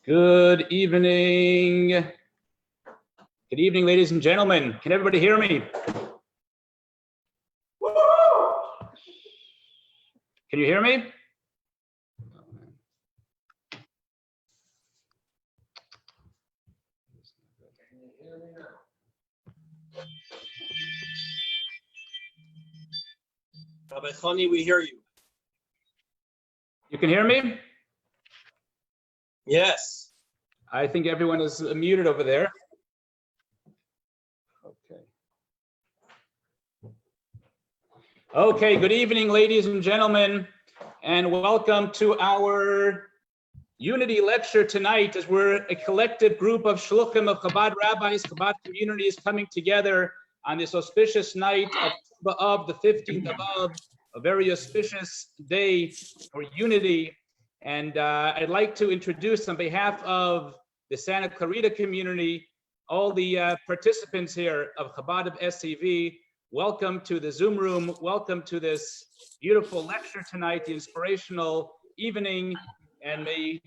Good evening. Good evening, ladies and gentlemen. Can everybody hear me? Can you hear me? Rabbi Chani, we hear you. You can hear me? Yes. I think everyone is muted over there. Okay. Okay, good evening, ladies and gentlemen, and welcome to our Unity lecture tonight, as we're a collective group of shluchim of Chabad rabbis, Chabad communities coming together on this auspicious night of the 15th of Av, a very auspicious day for unity. And I'd like to introduce on behalf of the Santa Clarita community, all the participants here of Chabad of SCV. Welcome to the Zoom room. Welcome to this beautiful lecture tonight, the inspirational evening. And may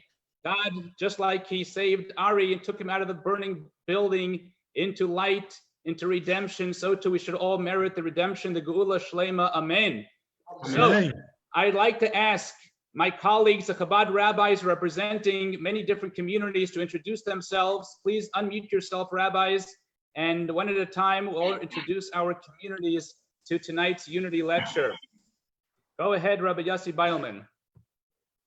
God, just like he saved Ari and took him out of the burning building into light, into redemption, so too we should all merit the redemption, the Geula Shlema. Amen. So I'd like to ask my colleagues, the Chabad rabbis representing many different communities, to introduce themselves. Please unmute yourself, rabbis, and one at a time we'll introduce our communities to tonight's Unity lecture. Go ahead, Rabbi Yossi Beilman.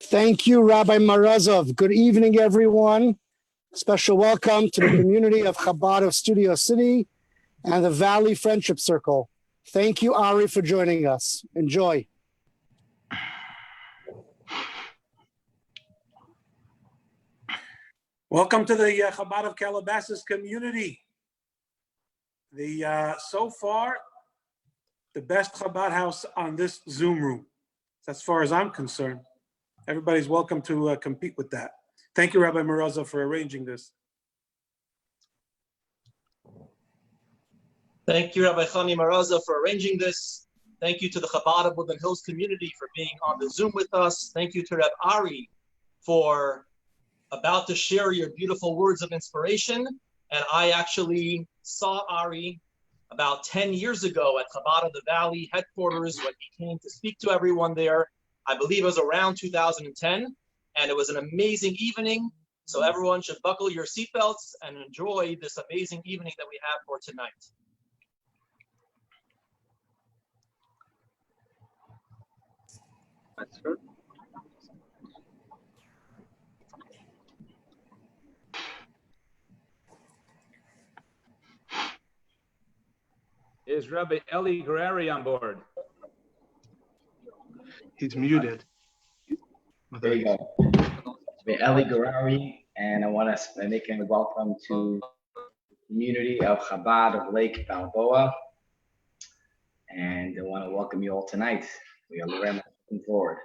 Thank you, Rabbi Marazov. Good evening, everyone. Special welcome to the community of Chabad of Studio City and the Valley Friendship Circle. Thank you, Ari, for joining us. Enjoy. Welcome to the Chabad of Calabasas community. So far, the best Chabad house on this Zoom room, as far as I'm concerned. Everybody's welcome to compete with that. Thank you, Rabbi Maraza, for arranging this. Thank you, Rabbi Chani Maraza, for arranging this. Thank you to the Chabad of Woodland Hills community for being on the Zoom with us. Thank you to Reb Ari for about to share your beautiful words of inspiration. And I actually saw Ari about 10 years ago at Chabad of the Valley headquarters when he came to speak to everyone there. I believe it was around 2010, and it was an amazing evening. So everyone should buckle your seatbelts and enjoy this amazing evening that we have for tonight. That's good. Is Rabbi Eli Guerreri on board? He's muted. There you go. It's Eli Guerreri, and I want to make a welcome to the community of Chabad of Lake Balboa. And I want to welcome you all tonight. We are very much looking forward.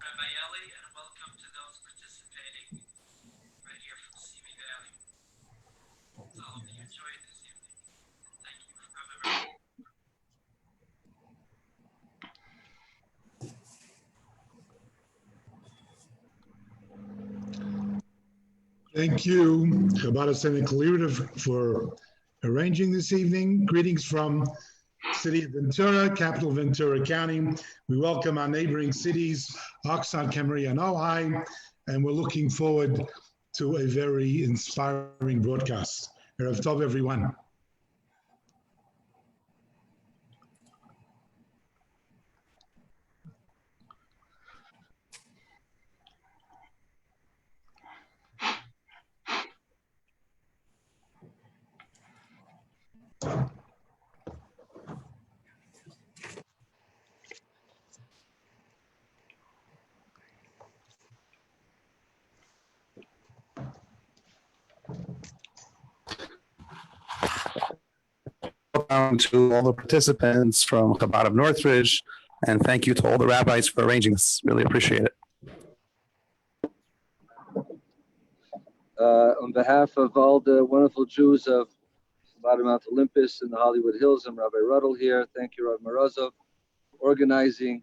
Rabbi Eli, and welcome to those participating right here from Simi Valley. So I hope you enjoyed this evening. Thank you, Rabbi. Thank you, Chabad of Santa Clarita, for arranging this evening. Greetings from City of Ventura, capital Ventura County. We welcome our neighboring cities, Oxnard, Camarillo, and Ojai, and we're looking forward to a very inspiring broadcast. Erev Tov, everyone. Welcome to all the participants from Chabad of Northridge And thank you to all the rabbis for arranging this. Really appreciate it. On behalf of all the wonderful Jews of Chabad Mount Olympus and the Hollywood Hills, I'm Rabbi Ruddle here. Thank you, Rabbi Morozov, for organizing,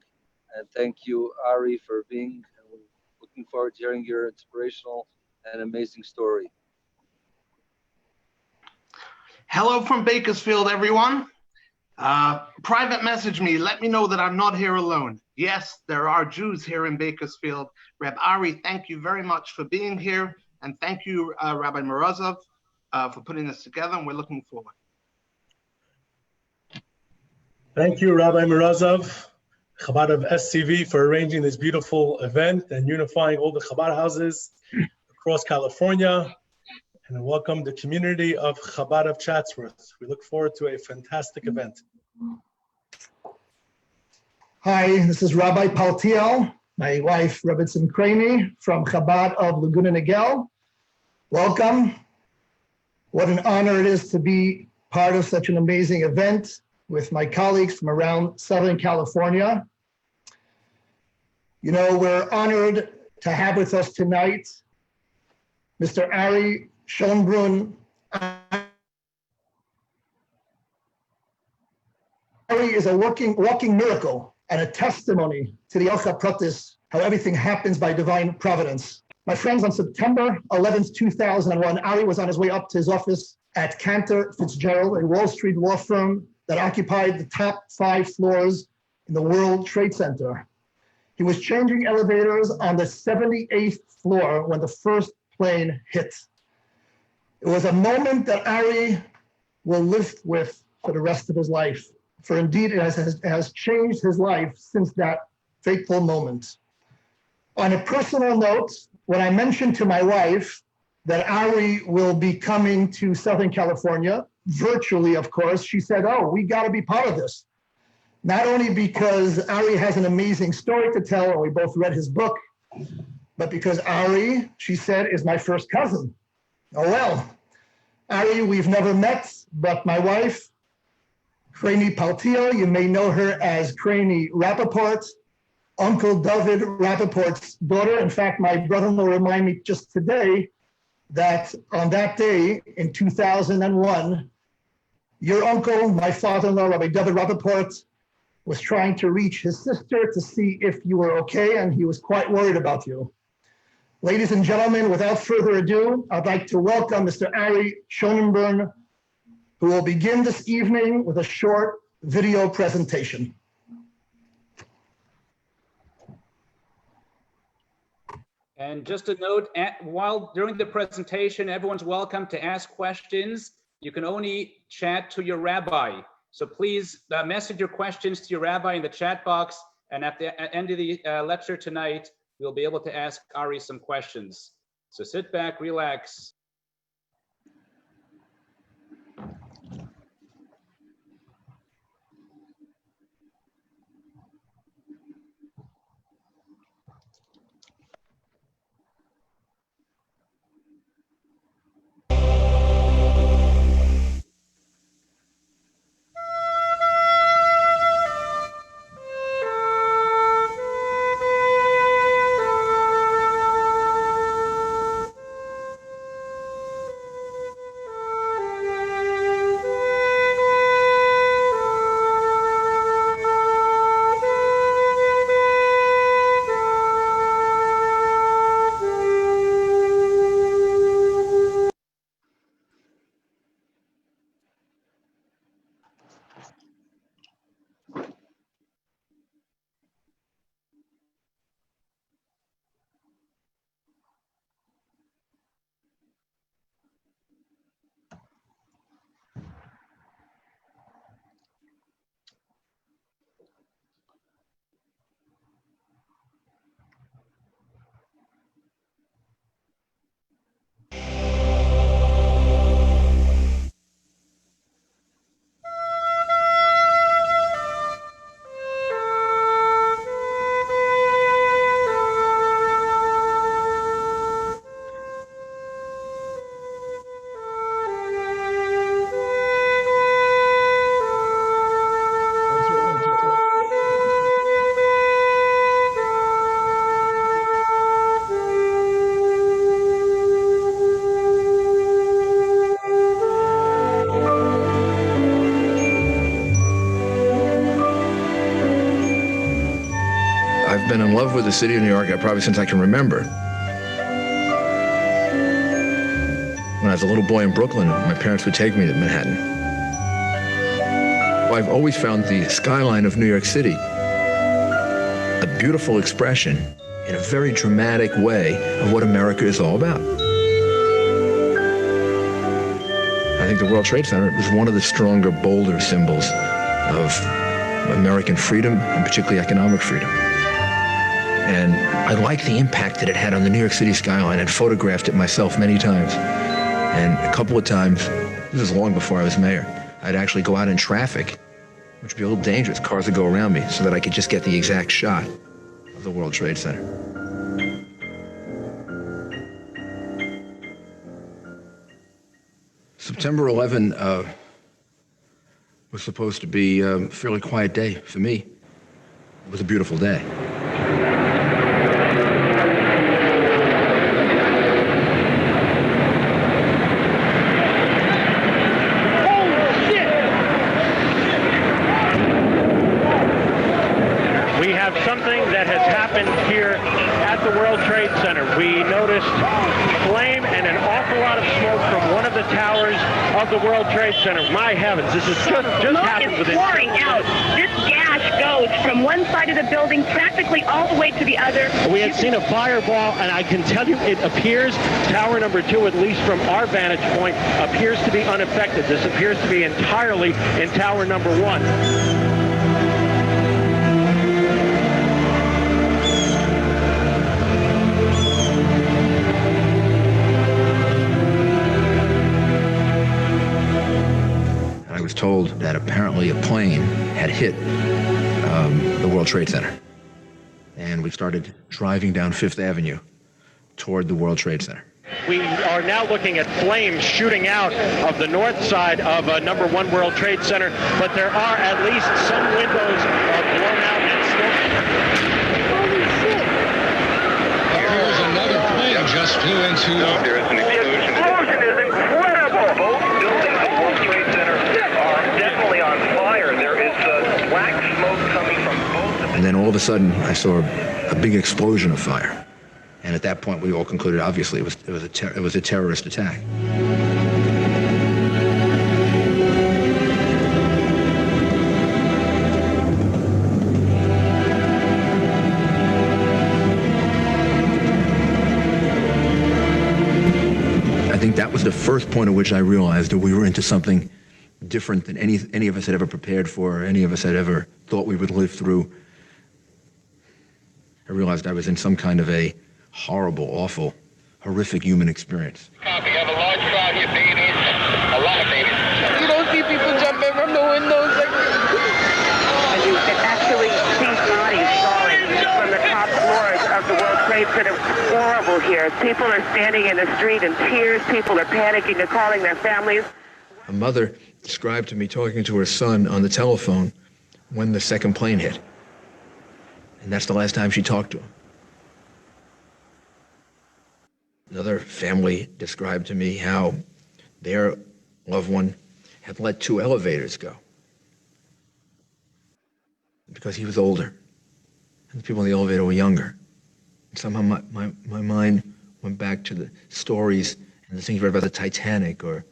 and thank you, Ari, for being. And we're looking forward to hearing your inspirational and amazing story. Hello from Bakersfield, everyone. Private message me. Let me know that I'm not here alone. Yes, there are Jews here in Bakersfield. Reb Ari, thank you very much for being here. And thank you, Rabbi Morozov, for putting this together. And we're looking forward. Thank you, Rabbi Morozov, Chabad of SCV, for arranging this beautiful event and unifying all the Chabad houses across California. And welcome the community of Chabad of Chatsworth. We look forward to a fantastic event. Hi, this is Rabbi Paltiel, my wife, Rebbetzin Craney from Chabad of Laguna Niguel. Welcome. What an honor it is to be part of such an amazing event with my colleagues from around Southern California. You know, we're honored to have with us tonight Mr. Ari Schonbrun. Ari is a walking miracle and a testimony to the Elcha Pratis, how everything happens by divine providence. My friends, on September 11th, 2001, Ari was on his way up to his office at Cantor Fitzgerald, a Wall Street law firm that occupied the top 5 floors in the World Trade Center. He was changing elevators on the 78th floor when the first plane hit. It was a moment that Ari will live with for the rest of his life, for indeed it has changed his life since that fateful moment. On a personal note, when I mentioned to my wife that Ari will be coming to Southern California, virtually, of course, she said, "Oh, we got to be part of this." Not only because Ari has an amazing story to tell, and we both read his book, but because Ari, she said, is my first cousin. Oh, well, Ari, we've never met, but my wife, Craney Paltiel, you may know her as Craney Rappaport, Uncle David Rappaport's daughter. In fact, my brother-in-law reminded me just today that on that day in 2001, your uncle, my father-in-law, Rabbi David Rappaport, was trying to reach his sister to see if you were okay, and he was quite worried about you. Ladies and gentlemen, without further ado, I'd like to welcome Mr. Ari Schonbrun, who will begin this evening with a short video presentation. And just a note, while during the presentation, everyone's welcome to ask questions. You can only chat to your rabbi. So please message your questions to your rabbi in the chat box. And at the end of the lecture tonight, we'll be able to ask Ari some questions. So sit back, relax. in love with the city of New York probably since I can remember. When I was a little boy in Brooklyn, my parents would take me to Manhattan. I've always found the skyline of New York City a beautiful expression in a very dramatic way of what America is all about. I think the World Trade Center is one of the stronger, bolder symbols of American freedom, and particularly economic freedom. And I like the impact that it had on the New York City skyline. I'd photographed it myself many times. And a couple of times, this was long before I was mayor, I'd actually go out in traffic, which would be a little dangerous. Cars would go around me so that I could just get the exact shot of the World Trade Center. September 11 was supposed to be a fairly quiet day for me. It was a beautiful day. Something that has happened here at the World Trade Center. We noticed flame and an awful lot of smoke from one of the towers of the World Trade Center. My heavens, this has just happened within... Smoke is pouring out. This gas goes from one side of the building practically all the way to the other. We had seen a fireball, and I can tell you it appears tower number 2, at least from our vantage point, appears to be unaffected. This appears to be entirely in tower number 1. I was told that apparently a plane had hit the World Trade Center. And we started driving down Fifth Avenue toward the World Trade Center. We are now looking at flames shooting out of the north side of number 1 World Trade Center, but there are at least some windows blown out and still... Holy shit! Here's another plane just flew into... There is an explosion. The explosion is incredible! Both buildings of World Trade Center are definitely on fire. There is black smoke coming from both of them. And then all of a sudden, I saw a big explosion of fire. And at that point, we all concluded, obviously, it was a terrorist attack. I think that was the first point at which I realized that we were into something different than any of us had ever prepared for, or any of us had ever thought we would live through. I realized I was in some kind of a horrible, awful, horrific human experience. Copy. You have a large crowd here, babies. A lot of babies. You don't see people jumping from the windows like You can actually see bodies falling from the top floors of the World Trade Center. It's horrible here. People are standing in the street in tears. People are panicking. They're calling their families. A mother described to me talking to her son on the telephone when the second plane hit. And that's the last time she talked to him. Another family described to me how their loved one had let 2 elevators go because he was older and the people in the elevator were younger. And somehow my mind went back to the stories and the things you read about the Titanic, or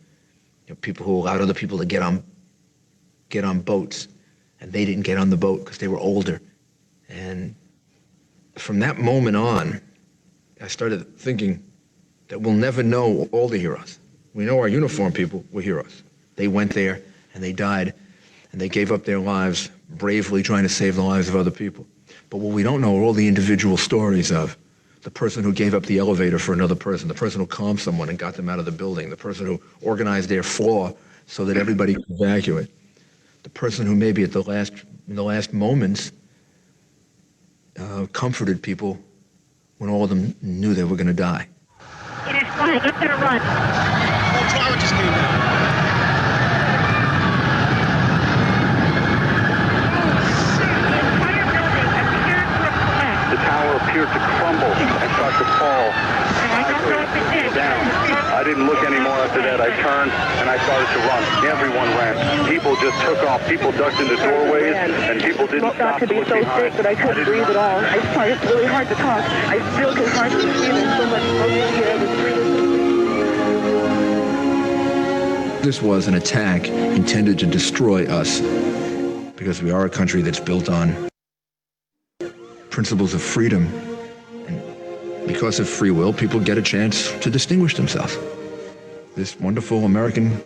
people who allowed other people to get on boats, and they didn't get on the boat because they were older. And from that moment on, I started thinking that we'll never know all the heroes. We know our uniformed people were heroes. They went there and they died and they gave up their lives bravely trying to save the lives of other people. But what we don't know are all the individual stories of the person who gave up the elevator for another person, the person who calmed someone and got them out of the building, the person who organized their floor so that everybody could evacuate, the person who maybe in the last moments comforted people when all of them knew they were going to die. It is flying. It's going to run. Oh, tower just came down. The tower appeared to crumble and start to fall. I don't know if it did. Down. I didn't look anymore after that. I turned and I started to run. Everyone ran. People just took off. People ducked into doorways, and people didn't stop to look behind. But I couldn't breathe at all. I find it's really hard to talk. I still can hardly breathe. There's so much smoke in here. The street is... This was an attack intended to destroy us because we are a country that's built on principles of freedom. And because of free will, people get a chance to distinguish themselves. This wonderful American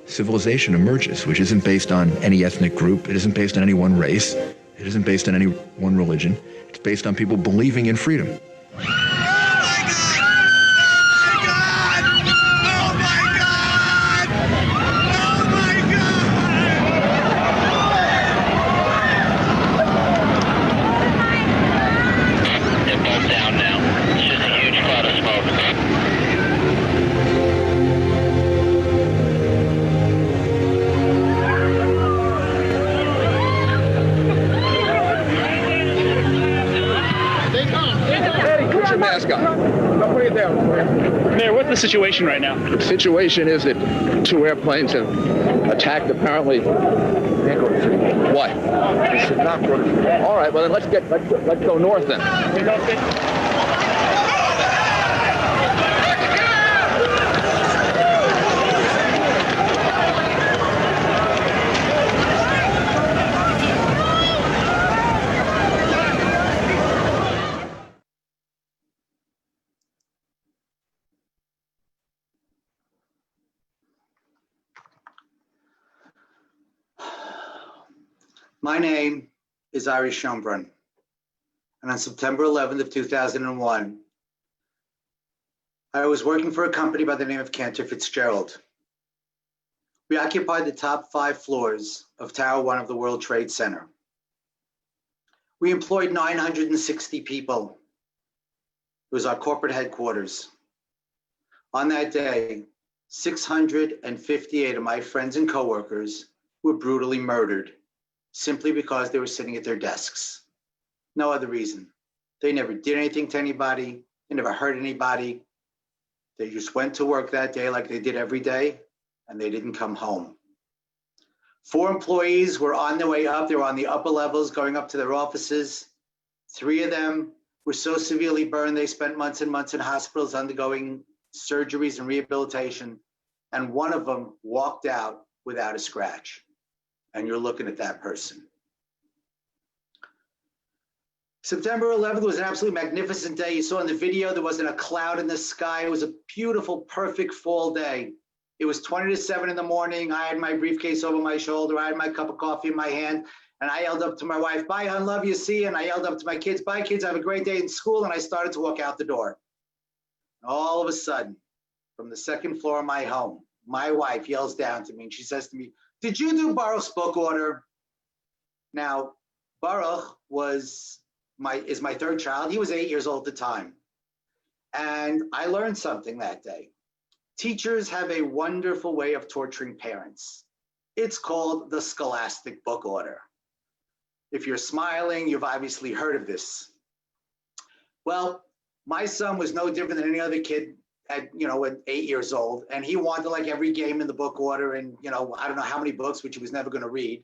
civilization emerges, which isn't based on any ethnic group. It isn't based on any one race. It isn't based on any one religion. It's based on people believing in freedom. Mayor, what's the situation right now? The situation is that two airplanes have attacked apparently. What? They should not go to... All right, well then let's go north then. My name is Ari Schonbrun, and on September 11th of 2001, I was working for a company by the name of Cantor Fitzgerald. We occupied the top 5 floors of Tower 1 of the World Trade Center. We employed 960 people. It was our corporate headquarters. On that day, 658 of my friends and coworkers were brutally murdered, simply because they were sitting at their desks. No other reason. They never did anything to anybody. They never hurt anybody. They just went to work that day like they did every day, and they didn't come home. 4 employees were on their way up. They were on the upper levels going up to their offices. 3 of them were so severely burned, they spent months and months in hospitals undergoing surgeries and rehabilitation. And 1 of them walked out without a scratch. And you're looking at that person. September 11th was an absolutely magnificent day. You saw in the video, there wasn't a cloud in the sky. It was a beautiful, perfect fall day. It was 20 to 7 in the morning. I had my briefcase over my shoulder. I had my cup of coffee in my hand. And I yelled up to my wife, "Bye, hon, love you, see." And I yelled up to my kids, "Bye, kids, have a great day in school." And I started to walk out the door. All of a sudden, from the 2nd floor of my home, my wife yells down to me and she says to me, "Did you do Baruch's book order?" Now, Baruch is my 3rd child. He was 8 years old at the time. And I learned something that day. Teachers have a wonderful way of torturing parents. It's called the scholastic book order. If you're smiling, you've obviously heard of this. Well, my son was no different than any other kid at 8 years old, and he wanted like every game in the book order, and I don't know how many books, which he was never going to read.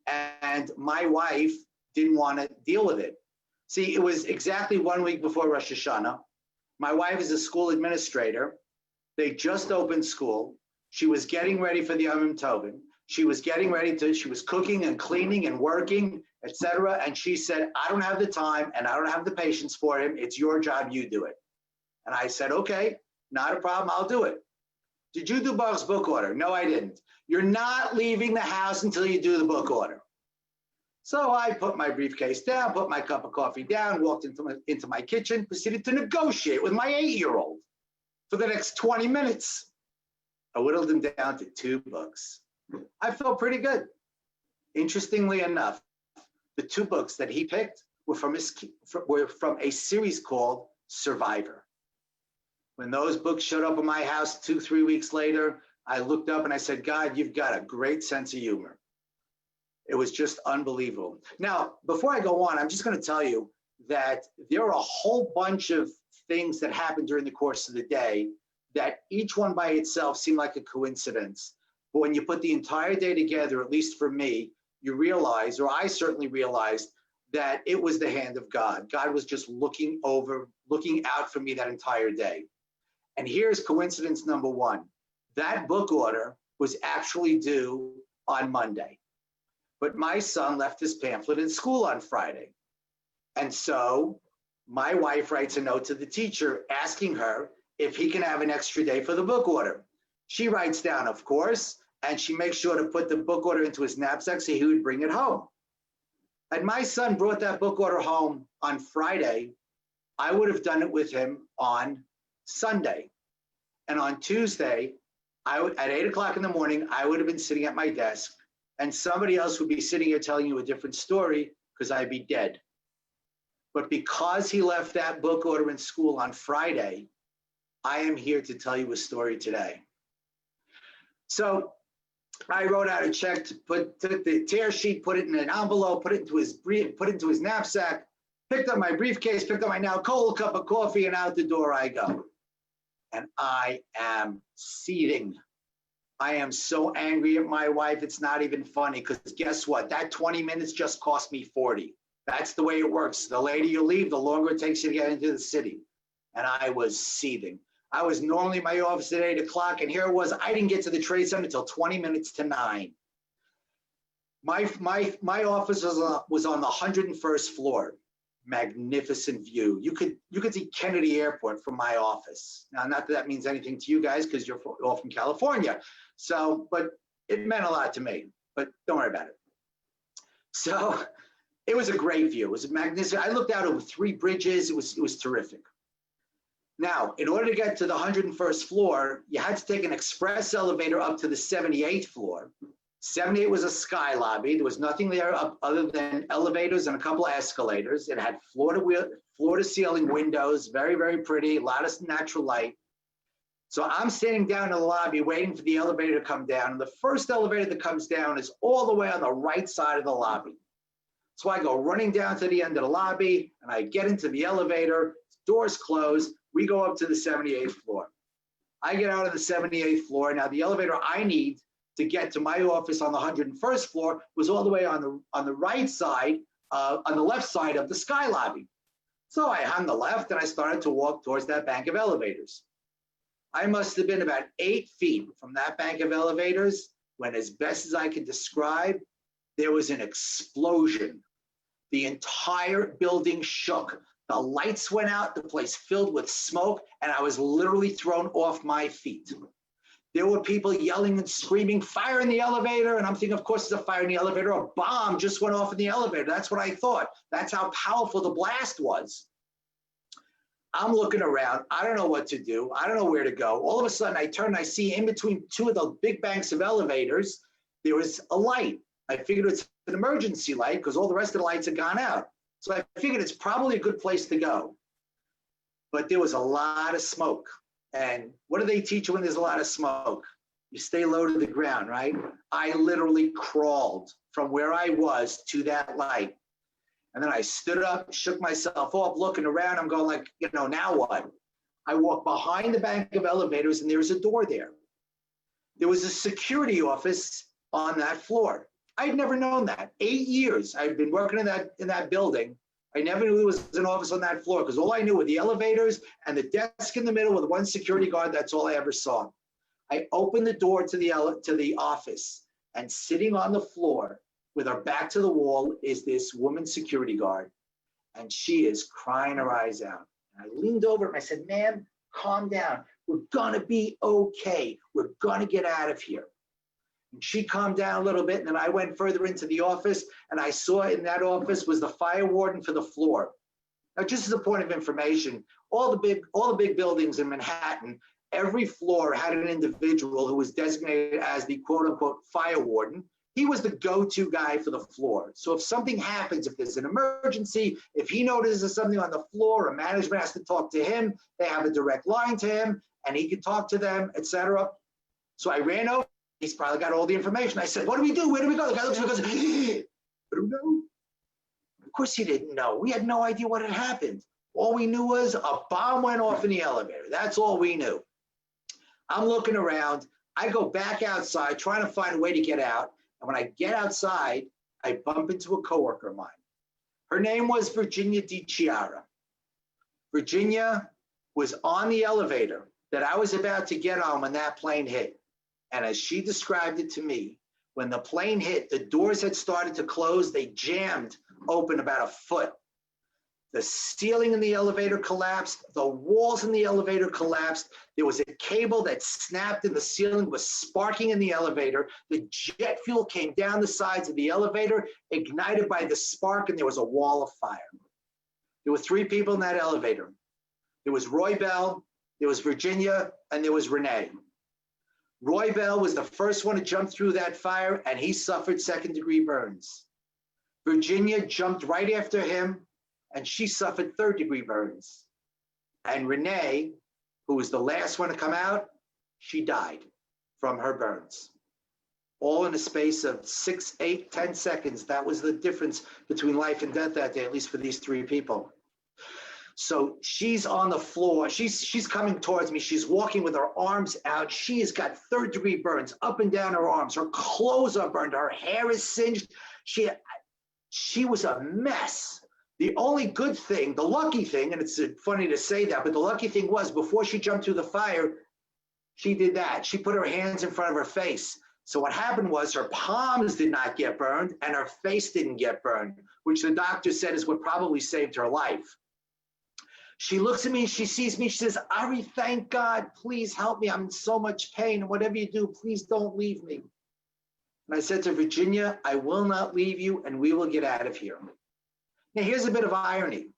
And my wife didn't want to deal with it. See, it was exactly 1 week before Rosh Hashanah. My wife is a school administrator. They just opened school. She was getting ready for the Yom Tovim. She was cooking and cleaning and working, etc. And she said, "I don't have the time and I don't have the patience for him. It's your job, you do it." And I said, "Okay, not a problem, I'll do it." "Did you do Baruch's book order?" "No, I didn't." "You're not leaving the house until you do the book order." So I put my briefcase down, put my cup of coffee down, walked into my kitchen, proceeded to negotiate with my 8-year-old for the next 20 minutes. I whittled him down to 2 books. I felt pretty good. Interestingly enough, the 2 books that he picked were from a series called Survivor. When those books showed up in my house 2-3 weeks later, I looked up and I said, "God, you've got a great sense of humor." It was just unbelievable. Now, before I go on, I'm just going to tell you that there are a whole bunch of things that happened during the course of the day that each one by itself seemed like a coincidence. But when you put the entire day together, at least for me, you realize, or I certainly realized, that it was the hand of God. God was just looking out for me that entire day. And here's coincidence number one. That book order was actually due on Monday. But my son left his pamphlet in school on Friday. And so my wife writes a note to the teacher asking her if he can have an extra day for the book order. She writes down, of course, and she makes sure to put the book order into his knapsack so he would bring it home. Had my son brought that book order home on Friday, I would have done it with him on Sunday. And on Tuesday, at 8 o'clock in the morning, I would have been sitting at my desk and somebody else would be sitting here telling you a different story because I'd be dead. But because he left that book order in school on Friday, I am here to tell you a story today. So I wrote out a check took the tear sheet, put it in an envelope, put it into his knapsack, picked up my briefcase, picked up my now cold cup of coffee, and out the door I go. And I am seething. I am so angry at my wife, it's not even funny, because guess what? That 20 minutes just cost me 40. That's the way it works. The later you leave, the longer it takes you to get into the city. And I was seething. I was normally in my office at 8 o'clock, and here it was. I didn't get to the Trade Center until 20 minutes to 9. My office was on the 101st floor. Magnificent view. You could see Kennedy Airport from my office. Now, not that that means anything to you guys because you're all from California. So, but it meant a lot to me. But don't worry about it. So, it was a great view. It was magnificent. I looked out over 3 bridges. It was terrific. Now, in order to get to the 101st floor, you had to take an express elevator up to the 78th floor. 78 was a sky lobby. There was nothing there other than elevators and a couple of escalators. It had floor-to-ceiling windows, very, very pretty, a lot of natural light. So I'm standing down in the lobby waiting for the elevator to come down. And the first elevator that comes down is all the way on the right side of the lobby. So I go running down to the end of the lobby, and I get into the elevator, doors close, we go up to the 78th floor. I get out of the 78th floor. Now the elevator I need to get to my office on the 101st floor was all the way on the right side, on the left side of the sky lobby. So I hung the left and I started to walk towards that bank of elevators. I must have been about 8 feet from that bank of elevators when, as best as I can describe, there was an explosion. The entire building shook. The lights went out, the place filled with smoke, and I was literally thrown off my feet. There were people yelling and screaming, fire in the elevator. And I'm thinking, of course, it's a fire in the elevator. A bomb just went off in the elevator. That's what I thought. That's how powerful the blast was. I'm looking around. I don't know what to do. I don't know where to go. All of a sudden, I turn and I see in between 2 of the big banks of elevators, there was a light. I figured it's an emergency light because all the rest of the lights had gone out. So I figured it's probably a good place to go. But there was a lot of smoke. And what do they teach you when there's a lot of smoke? You stay low to the ground, right? I literally crawled from where I was to that light. And then I stood up, shook myself off, looking around. I'm going like, now what? I walk behind the bank of elevators and there's a door there. There was a security office on that floor. I'd never known that. 8 years I've been working in that building. I never knew there was an office on that floor because all I knew were the elevators and the desk in the middle with 1 security guard. That's all I ever saw. I opened the door to the office, and sitting on the floor with her back to the wall is this woman security guard, and she is crying her eyes out. And I leaned over and I said, ma'am, calm down. We're gonna be okay. We're gonna get out of here. And she calmed down a little bit, and then I went further into the office, and I saw in that office was the fire warden for the floor. Now, just as a point of information, all the big buildings in Manhattan, every floor had an individual who was designated as the quote-unquote fire warden. He was the go-to guy for the floor. So if something happens, if there's an emergency, if he notices something on the floor, or management has to talk to him, they have a direct line to him, and he can talk to them, etc. So I ran over. He's probably got all the information. I said, what do we do? Where do we go? The guy looks at me and goes, I don't know. Of course he didn't know. We had no idea what had happened. All we knew was a bomb went off in the elevator. That's all we knew. I'm looking around. I go back outside, trying to find a way to get out. And when I get outside, I bump into a coworker of mine. Her name was Virginia DiChiara. Virginia was on the elevator that I was about to get on when that plane hit. And as she described it to me, when the plane hit, the doors had started to close. They jammed open about a foot. The ceiling in the elevator collapsed. The walls in the elevator collapsed. There was a cable that snapped in the ceiling, was sparking in the elevator. The jet fuel came down the sides of the elevator, ignited by the spark, and there was a wall of fire. There were 3 people in that elevator. There was Roy Bell, there was Virginia, and there was Renee. Roy Bell was the first one to jump through that fire, and he suffered second-degree burns. Virginia jumped right after him, and she suffered third-degree burns. And Renee, who was the last one to come out, she died from her burns. All in a space of 6, 8, 10 seconds. That was the difference between life and death that day, at least for these 3 people. So she's on the floor. She's coming towards me. She's walking with her arms out. She has got third-degree burns up and down her arms. Her clothes are burned. Her hair is singed. She was a mess. The only good thing, the lucky thing, and it's funny to say that, but the lucky thing was before she jumped through the fire, she did that. She put her hands in front of her face. So what happened was her palms did not get burned and her face didn't get burned, which the doctor said is what probably saved her life. She looks at me, she sees me, she says, Ari, thank God, please help me. I'm in so much pain. And whatever you do, please don't leave me. And I said to Virginia, I will not leave you and we will get out of here. Now, here's a bit of irony.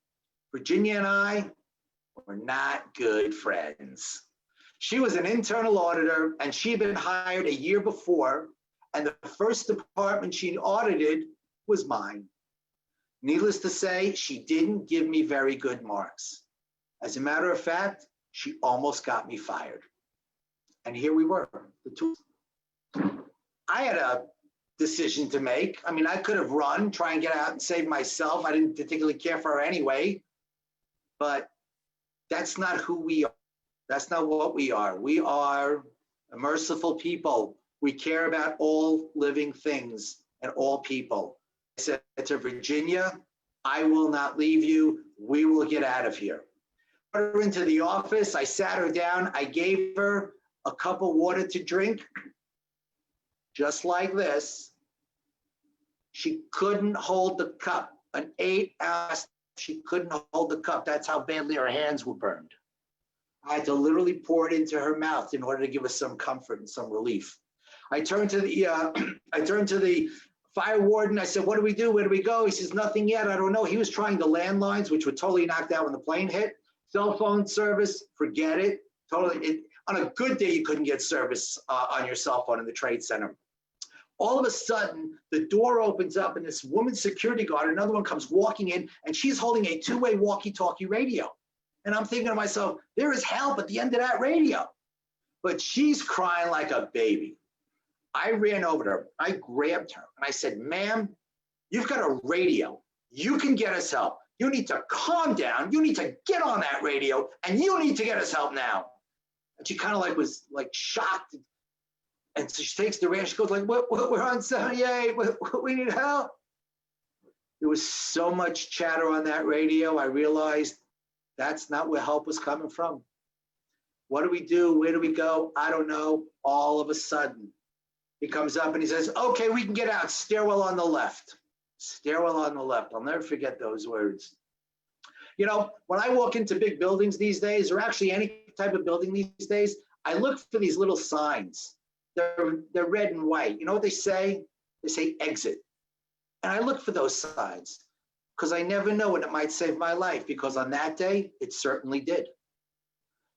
Virginia and I were not good friends. She was an internal auditor and she had been hired a year before, and the first department she audited was mine. Needless to say, she didn't give me very good marks. As a matter of fact, she almost got me fired. And here we were, the 2. I had a decision to make. I mean, I could have run, try and get out and save myself. I didn't particularly care for her anyway, but that's not who we are. That's not what we are. We are a merciful people. We care about all living things and all people. I said to Virginia, I will not leave you. We will get out of here. I brought her into the office. I sat her down. I gave her a cup of water to drink, just like this. She couldn't hold the cup. An 8-ounce, she couldn't hold the cup. That's how badly her hands were burned. I had to literally pour it into her mouth in order to give us some comfort and some relief. I turned to the fire warden. I said, what do we do? Where do we go? He says, nothing yet. I don't know. He was trying the landlines, which were totally knocked out when the plane hit. Cell phone service, forget it. Totally. On a good day, you couldn't get service on your cell phone in the Trade Center. All of a sudden, the door opens up and this woman's security guard, another one comes walking in, and she's holding a 2-way walkie-talkie radio. And I'm thinking to myself, there is help at the end of that radio. But she's crying like a baby. I ran over to her. I grabbed her and I said, ma'am, you've got a radio. You can get us help. You need to calm down. You need to get on that radio and you need to get us help now. And she kind of was shocked. And so she takes the radio. She goes like, we're on 78. We need help. There was so much chatter on that radio. I realized that's not where help was coming from. What do we do? Where do we go? I don't know. All of a sudden, he comes up and he says, okay, we can get out. Stairwell on the left. Stairwell on the left. I'll never forget those words. You know, when I walk into big buildings these days, or actually any type of building these days, I look for these little signs. They're red and white. You know what they say? They say exit. And I look for those signs because I never know when it might save my life, because on that day, it certainly did.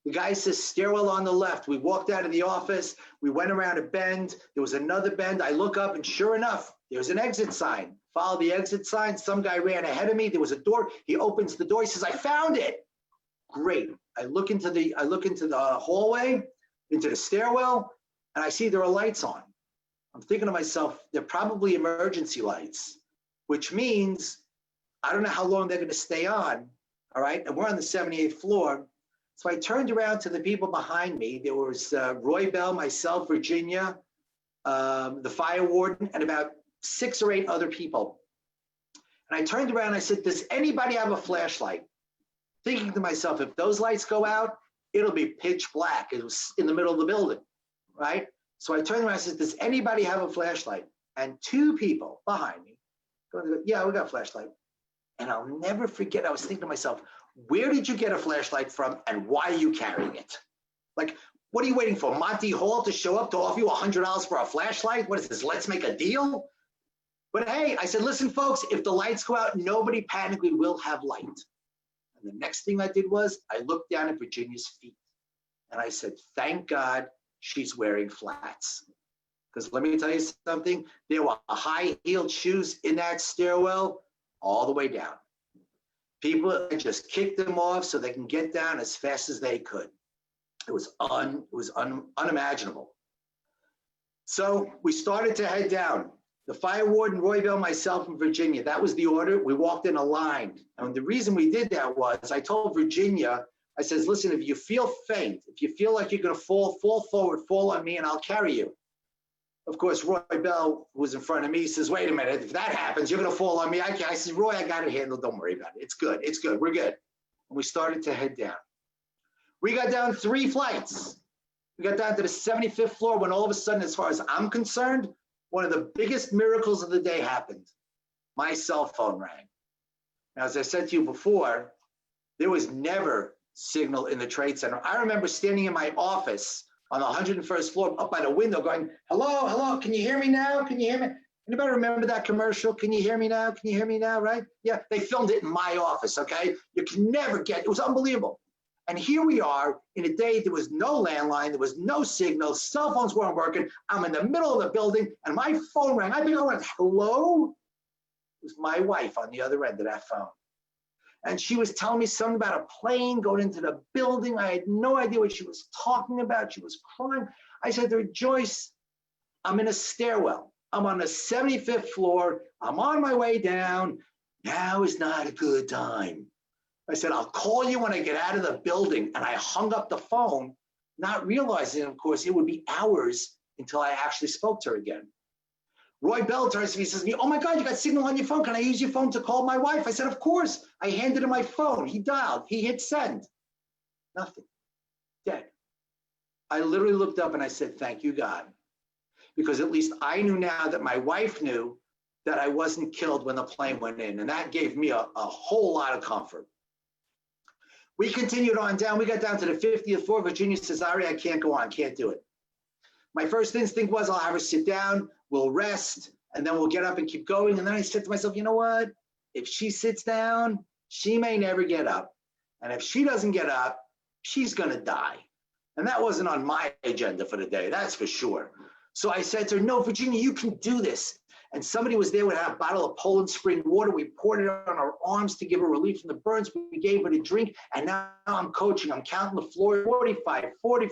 The guy says, stairwell on the left. We walked out of the office. We went around a bend. There was another bend. I look up and sure enough, there's an exit sign. Follow the exit sign. Some guy ran ahead of me. There was a door. He opens the door. He says, I found it. Great. I look into the hallway, into the stairwell, and I see there are lights on. I'm thinking to myself, they're probably emergency lights, which means I don't know how long they're going to stay on. All right. And we're on the 78th floor. So I turned around to the people behind me. There was Roy Bell, myself, Virginia, the fire warden, and about 6 or 8 other people. And I turned around and I said, does anybody have a flashlight? Thinking to myself, if those lights go out, it'll be pitch black. It was in the middle of the building, right? So I turned around and I said, does anybody have a flashlight? And 2 people behind me go, yeah, we got a flashlight. And I'll never forget, I was thinking to myself, where did you get a flashlight from and why are you carrying it? Like, what are you waiting for? Monty Hall to show up to offer you $100 for a flashlight? What is this? Let's make a deal? But hey, I said, listen, folks, if the lights go out, nobody panic, we will have light. And the next thing I did was I looked down at Virginia's feet and I said, thank God she's wearing flats. Because let me tell you something, there were high-heeled shoes in that stairwell all the way down. People just kicked them off so they can get down as fast as they could. It was unimaginable. So we started to head down. The fire warden, Roy Bell, myself, and Virginia, that was the order. We walked in a line. And the reason we did that was I told Virginia, I says, listen, if you feel faint, if you feel like you're going to fall forward, fall on me and I'll carry you. Of course, Roy Bell, who was in front of me, says, wait a minute, if that happens, you're going to fall on me. I said, Roy, I got it handled. Don't worry about it. It's good. It's good. We're good. And we started to head down. We got down 3 flights. We got down to the 75th floor when all of a sudden, as far as I'm concerned, one of the biggest miracles of the day happened. My cell phone rang. Now, as I said to you before, there was never signal in the Trade Center. I remember standing in my office on the 101st floor up by the window going, hello, hello, can you hear me now? Can you hear me? Anybody remember that commercial? Can you hear me now? Can you hear me now, right? Yeah, they filmed it in my office, okay? You can never get, it was unbelievable. And here we are in a day, there was no landline, there was no signal, cell phones weren't working. I'm in the middle of the building and my phone rang. I went, hello? It was my wife on the other end of that phone. And she was telling me something about a plane going into the building. I had no idea what she was talking about. She was crying. I said to her, Joyce, I'm in a stairwell. I'm on the 75th floor. I'm on my way down. Now is not a good time. I said, I'll call you when I get out of the building. And I hung up the phone, not realizing, of course, it would be hours until I actually spoke to her again. Roy Bell turns to me and says to me, oh my God, you got signal on your phone. Can I use your phone to call my wife? I said, of course. I handed him my phone. He dialed. He hit send. Nothing. Dead. I literally looked up and I said, thank you, God. Because at least I knew now that my wife knew that I wasn't killed when the plane went in. And that gave me a whole lot of comfort. We continued on down. We got down to the 50th floor. Virginia says, Ari, I can't go on. Can't do it. My first instinct was I'll have her sit down. We'll rest. And then we'll get up and keep going. And then I said to myself, you know what? If she sits down, she may never get up. And if she doesn't get up, she's going to die. And that wasn't on my agenda for the day. That's for sure. So I said to her, no, Virginia, you can do this. And somebody was there with a bottle of Poland Spring water. We poured it on her arms to give her relief from the burns. We gave her to drink. And now I'm coaching. I'm counting the floor, 45, 40,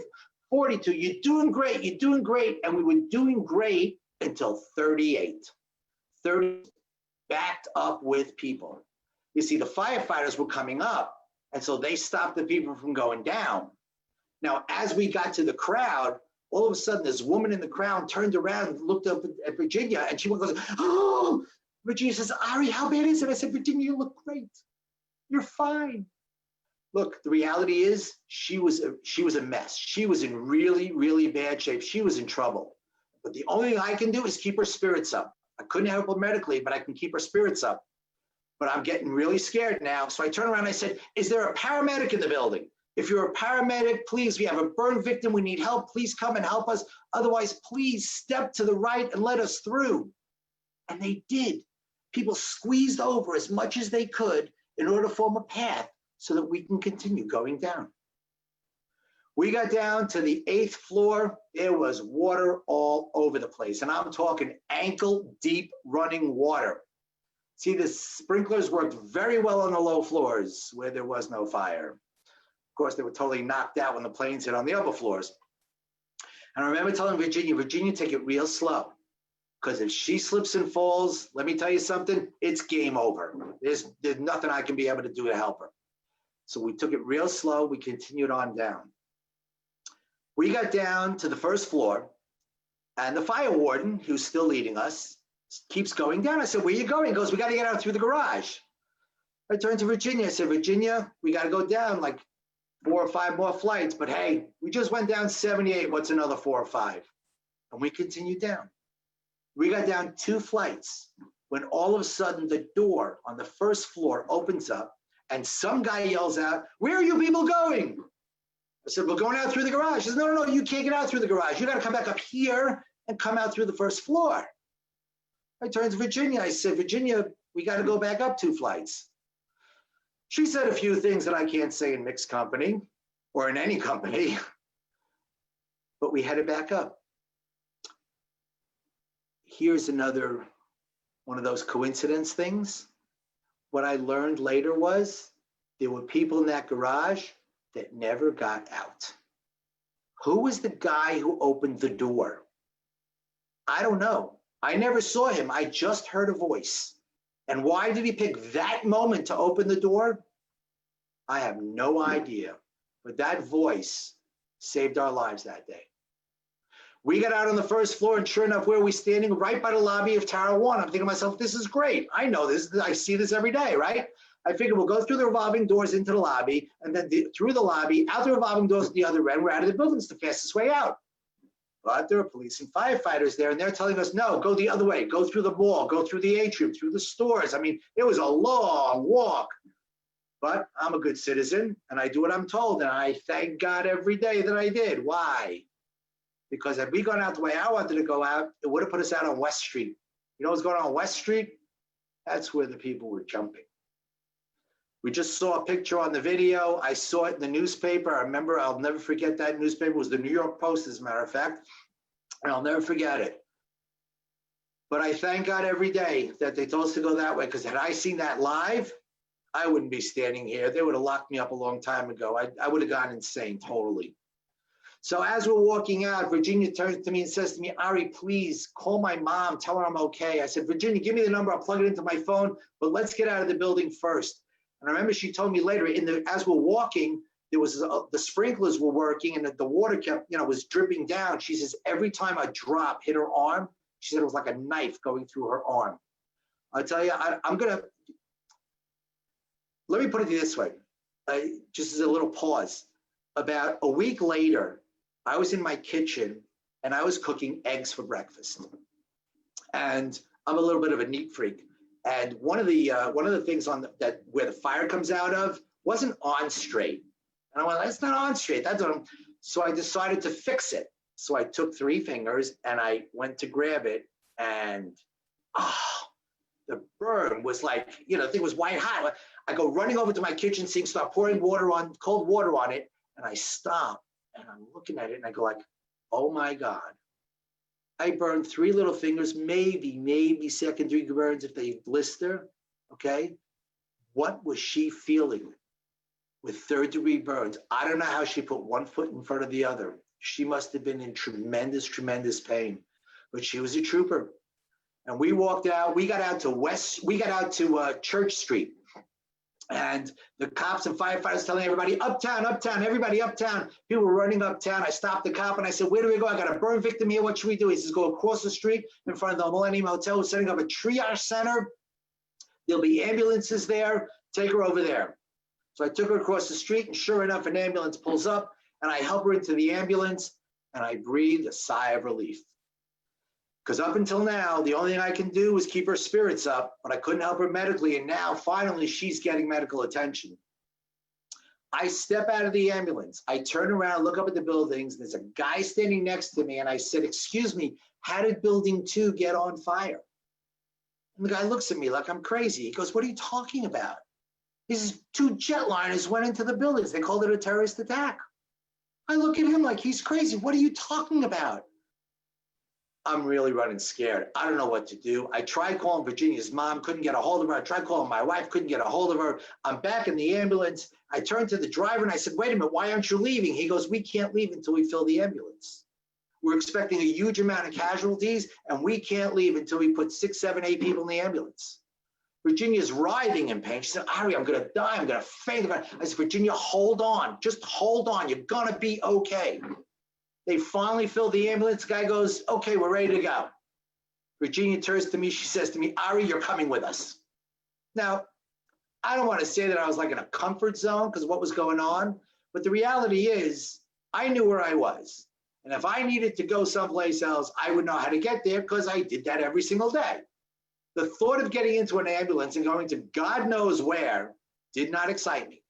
42. You're doing great. You're doing great. And we were doing great until 38. 30 backed up with people. You see, the firefighters were coming up. And so they stopped the people from going down. Now, as we got to the crowd, all of a sudden, this woman in the crowd turned around and looked up at Virginia, and she goes, oh, Virginia says, Ari, how bad is it? I said, Virginia, you look great. You're fine. Look, the reality is she was a mess. She was in really, really bad shape. She was in trouble. But the only thing I can do is keep her spirits up. I couldn't help her medically, but I can keep her spirits up. But I'm getting really scared now. So I turned around and I said, is there a paramedic in the building? If you're a paramedic, please, we have a burn victim, we need help, please come and help us. Otherwise, please step to the right and let us through. And they did. People squeezed over as much as they could in order to form a path so that we can continue going down. We got down to the 8th floor. There was water all over the place. And I'm talking ankle deep running water. See, the sprinklers worked very well on the low floors where there was no fire. Of course, they were totally knocked out when the planes hit on the upper floors. And I remember telling Virginia, take it real slow. Because if she slips and falls, let me tell you something, it's game over. There's nothing I can be able to do to help her. So we took it real slow. We continued on down. We got down to the first floor, and the fire warden, who's still leading us, keeps going down. I said, where are you going? He goes, we got to get out through the garage. I turned to Virginia. I said, Virginia, we got to go down like 4 or 5 more flights. But hey, we just went down 78. What's another 4 or 5? And we continued down. We got down 2 flights when all of a sudden the door on the first floor opens up and some guy yells out, where are you people going? I said, we're going out through the garage. He says, no, you can't get out through the garage. You got to come back up here and come out through the first floor. I turned to Virginia. I said, Virginia, we got to go back up 2 flights. She said a few things that I can't say in mixed company or in any company, but we headed back up. Here's another one of those coincidence things. What I learned later was there were people in that garage that never got out. Who was the guy who opened the door? I don't know. I never saw him. I just heard a voice. And why did he pick that moment to open the door? I have no idea. But that voice saved our lives that day. We got out on the first floor, and sure enough, where are we standing? Right by the lobby of Tower 1. I'm thinking to myself, this is great. I know this. I see this every day, right? I figured we'll go through the revolving doors into the lobby, and then through the lobby, out the revolving doors at the other end. We're out of the building. It's the fastest way out. But there are police and firefighters there, and they're telling us, no, go the other way. Go through the mall, go through the atrium, through the stores. I mean, it was a long walk. But I'm a good citizen, and I do what I'm told, and I thank God every day that I did. Why? Because had we gone out the way I wanted to go out, it would have put us out on West Street. You know what's going on West Street? That's where the people were jumping. We just saw a picture on the video. I saw it in the newspaper. I remember, I'll never forget that newspaper. It was the New York Post, as a matter of fact. And I'll never forget it. But I thank God every day that they told us to go that way, because had I seen that live, I wouldn't be standing here. They would have locked me up a long time ago. I would have gone insane totally. So as we're walking out, Virginia turns to me and says to me, Ari, please call my mom, tell her I'm okay. I said, Virginia, give me the number. I'll plug it into my phone, but let's get out of the building first. And I remember she told me later, as we're walking, there was the sprinklers were working and the water kept, was dripping down. She says, every time a drop hit her arm, she said it was like a knife going through her arm. I'll tell you, let me put it this way, just as a little pause. About a week later, I was in my kitchen and I was cooking eggs for breakfast. And I'm a little bit of a neat freak. And one of the things where the fire comes out of wasn't on straight. And I went, that's not on straight. So I decided to fix it. So I took 3 fingers and I went to grab it, and the burn was like, the thing was white hot. I go running over to my kitchen sink, start pouring cold water on it, and I stop and I'm looking at it and I go like, oh my God. I burned 3 little fingers, maybe second-degree burns if they blister, okay? What was she feeling with third-degree burns? I don't know how she put one foot in front of the other. She must have been in tremendous, tremendous pain, but she was a trooper. And we walked out, we got out to Church Street. And the cops and firefighters telling everybody, uptown, everybody uptown. People were running uptown. I stopped the cop and I said, where do we go? I got a burn victim here. What should we do? He says, go across the street in front of the Millennium Hotel. We're setting up a triage center. There'll be ambulances there. Take her over there. So I took her across the street, and sure enough, an ambulance pulls up, and I help her into the ambulance, and I breathed a sigh of relief. Because up until now, the only thing I can do is keep her spirits up, but I couldn't help her medically, and now finally she's getting medical attention. I step out of the ambulance. I turn around, look up at the buildings. There's a guy standing next to me, and I said, excuse me, how did building 2 get on fire? And the guy looks at me like I'm crazy. He goes, what are you talking about? He says, 2 jetliners went into the buildings. They called it a terrorist attack. I look at him like he's crazy. What are you talking about? I'm really running scared. I don't know what to do. I tried calling Virginia's mom, couldn't get a hold of her. I tried calling my wife, couldn't get a hold of her. I'm back in the ambulance. I turned to the driver and I said, wait a minute, why aren't you leaving? He goes, we can't leave until we fill the ambulance. We're expecting a huge amount of casualties and we can't leave until we put 6, 7, 8 people in the ambulance. Virginia's writhing in pain. She said, Ari, I'm going to die. I'm going to faint. I said, Virginia, hold on. Just hold on. You're going to be okay. They finally filled the ambulance. The guy goes, okay, we're ready to go. Virginia turns to me. She says to me, Ari, you're coming with us. Now, I don't want to say that I was like in a comfort zone because of what was going on. But the reality is I knew where I was. And if I needed to go someplace else, I would know how to get there because I did that every single day. The thought of getting into an ambulance and going to God knows where did not excite me.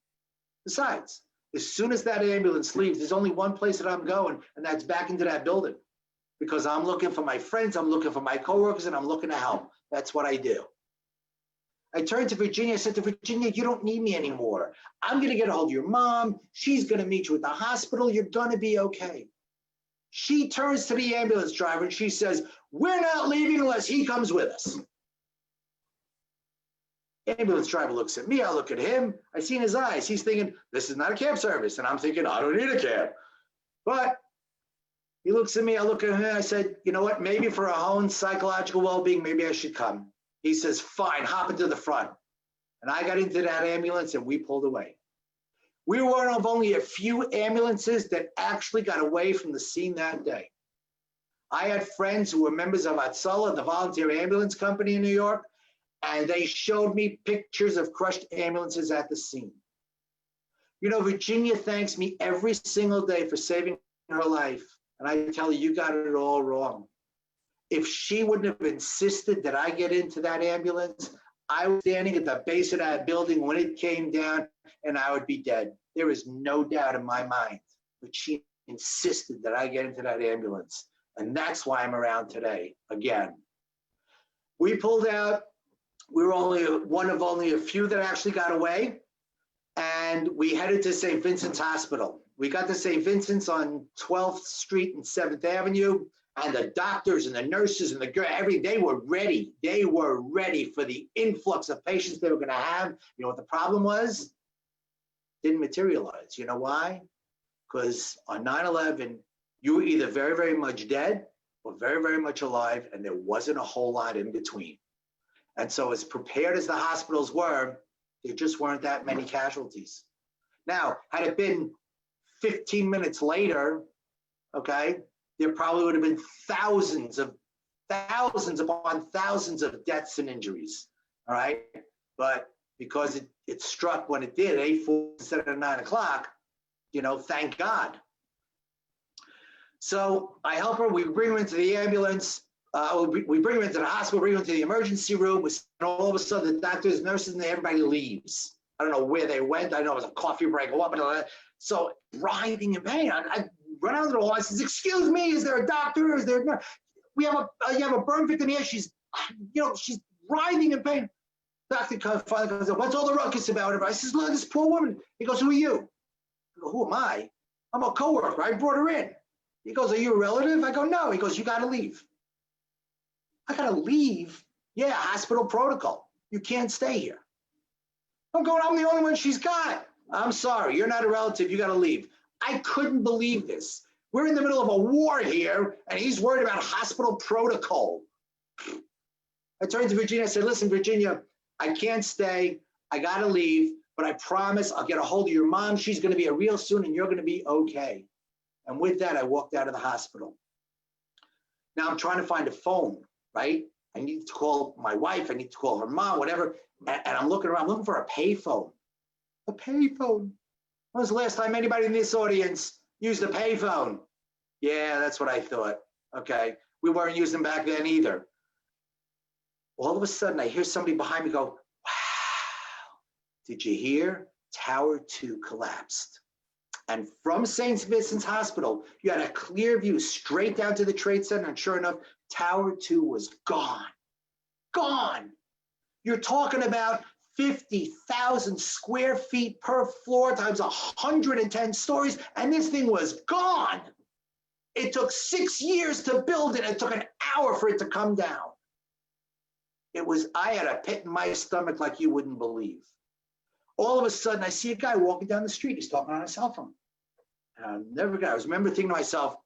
Besides, as soon as that ambulance leaves, there's only one place that I'm going, and that's back into that building. Because I'm looking for my friends, I'm looking for my coworkers, and I'm looking to help. That's what I do. I turned to Virginia. I said to Virginia, you don't need me anymore. I'm going to get a hold of your mom. She's going to meet you at the hospital. You're going to be okay. She turns to the ambulance driver and she says, we're not leaving unless he comes with us. Ambulance driver looks at me. I look at him. I see in his eyes. He's thinking, this is not a cab service. And I'm thinking, I don't need a cab. But he looks at me. I look at him. I said, you know what? Maybe for our own psychological well-being, maybe I should come. He says, fine, hop into the front. And I got into that ambulance and we pulled away. We were one of only a few ambulances that actually got away from the scene that day. I had friends who were members of Atzala, the volunteer ambulance company in New York, and they showed me pictures of crushed ambulances at the scene. You know, Virginia thanks me every single day for saving her life. And I tell you, you got it all wrong. If she wouldn't have insisted that I get into that ambulance, I was standing at the base of that building when it came down and I would be dead. There is no doubt in my mind. But she insisted that I get into that ambulance. And that's why I'm around today, again. We pulled out. We were only one of only a few that actually got away. And we headed to St. Vincent's Hospital. We got to St. Vincent's on 12th Street and 7th Avenue. And the doctors and the nurses and they were ready. They were ready for the influx of patients they were going to have. You know what the problem was? Didn't materialize. You know why? Because on 9/11, you were either very, very much dead or very, very much alive, and there wasn't a whole lot in between. And so as prepared as the hospitals were, there just weren't that many casualties. Now, had it been 15 minutes later, okay, there probably would have been thousands upon thousands of deaths and injuries, all right? But because it struck when it did, 8:40 instead of 9 o'clock, you know, thank God. So I help her, we bring her into the ambulance, we bring her into the hospital, bring her into the emergency room, and all of a sudden the doctors, nurses, and everybody leaves. I don't know where they went, I know it was a coffee break or what, so writhing in pain. I run out of the hall. I says, "Excuse me, is there a doctor? Is there no? You have a burn victim here. She's writhing in pain." Doctor finally comes up. What's all the ruckus about her? I says, "Look, this poor woman." He goes, "Who are you?" I go, "Who am I? I'm a coworker. I brought her in." He goes, "Are you a relative?" I go, "No." He goes, "You got to leave." I got to leave? Yeah, hospital protocol. You can't stay here. I'm going, I'm the only one she's got. I'm sorry, you're not a relative. You got to leave. I couldn't believe this. We're in the middle of a war here, and he's worried about hospital protocol. I turned to Virginia. I said, "Listen, Virginia, I can't stay. I got to leave, but I promise I'll get a hold of your mom. She's going to be here real soon, and you're going to be okay." And with that, I walked out of the hospital. Now I'm trying to find a phone, right? I need to call my wife. I need to call her mom, whatever. And I'm looking around, looking for a payphone. A payphone. When was the last time anybody in this audience used a payphone? Yeah, that's what I thought. Okay. We weren't using back then either. All of a sudden, I hear somebody behind me go, "Wow, did you hear? Tower 2 collapsed." And from St. Vincent's Hospital, you had a clear view straight down to the Trade Center. And sure enough, Tower 2 was gone. Gone. You're talking about 50,000 square feet per floor times 110 stories, and this thing was gone. It took 6 years to build it. It took an hour for it to come down. I had a pit in my stomach like you wouldn't believe. All of a sudden, I see a guy walking down the street. He's talking on a cell phone. And I remember thinking to myself,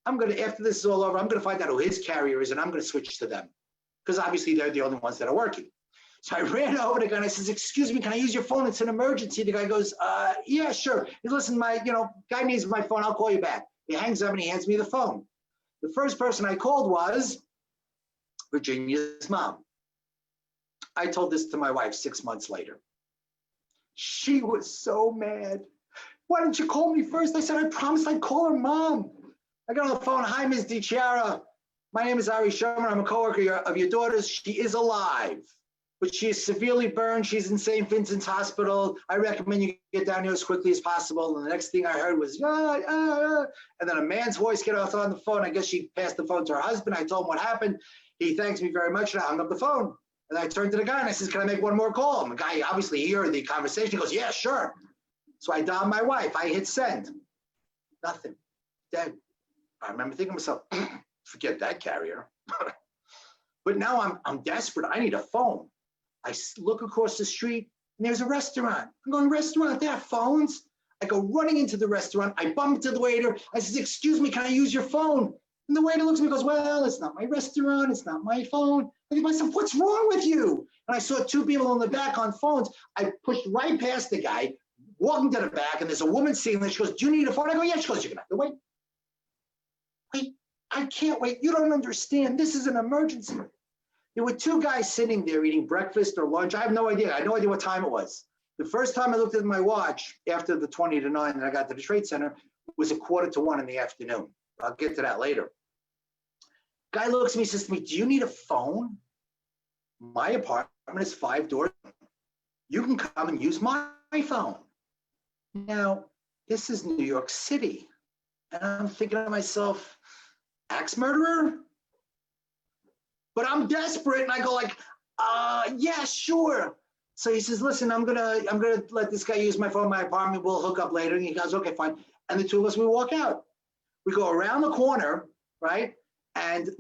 after this is all over, I'm going to find out who his carrier is, and I'm going to switch to them. Because obviously, they're the only ones that are working. So I ran over to the guy and I says, excuse me, can I use your phone? It's an emergency. The guy goes, yeah, sure. He goes, listen, guy needs my phone. I'll call you back. He hangs up and he hands me the phone. The first person I called was Virginia's mom. I told this to my wife 6 months later. She was so mad. Why didn't you call me first? I said, I promised I'd call her mom. I got on the phone. Hi, Ms. DiChiara. My name is Ari Schonbrun. I'm a coworker of your daughter's. She is alive, but she is severely burned. She's in St. Vincent's Hospital. I recommend you get down here as quickly as possible. And the next thing I heard was, and then a man's voice get off on the phone. I guess she passed the phone to her husband. I told him what happened. He thanks me very much, and I hung up the phone. And I turned to the guy and I said, can I make one more call? And the guy, obviously, he heard the conversation. He goes, yeah, sure. So I dialed my wife. I hit send. Nothing. Dead. I remember thinking to myself, forget that carrier. But now I'm desperate. I need a phone. I look across the street and there's a restaurant. I'm going, restaurant, they have phones? I go running into the restaurant. I bump into the waiter. I says, excuse me, can I use your phone? And the waiter looks at me and goes, well, it's not my restaurant. It's not my phone. I think to myself, what's wrong with you? And I saw two people in the back on phones. I pushed right past the guy, walking to the back, and there's a woman sitting there. She goes, do you need a phone? I go, yeah. She goes, you're going to have to wait. Wait, I can't wait. You don't understand. This is an emergency. There were two guys sitting there eating breakfast or lunch. I have no idea. I had no idea what time it was. The first time I looked at my watch after the 20 to 9 that I got to the Trade Center was 1:45 in the afternoon. I'll get to that later. Guy looks at me and says to me, do you need a phone? My apartment is 5 doors. You can come and use my phone. Now, this is New York City. And I'm thinking to myself, axe murderer? But I'm desperate, and I go like, yeah, sure. So he says, listen, I'm gonna let this guy use my phone in my apartment. We'll hook up later. And he goes, okay, fine. And the two of us, we walk out. We go around the corner, right? And it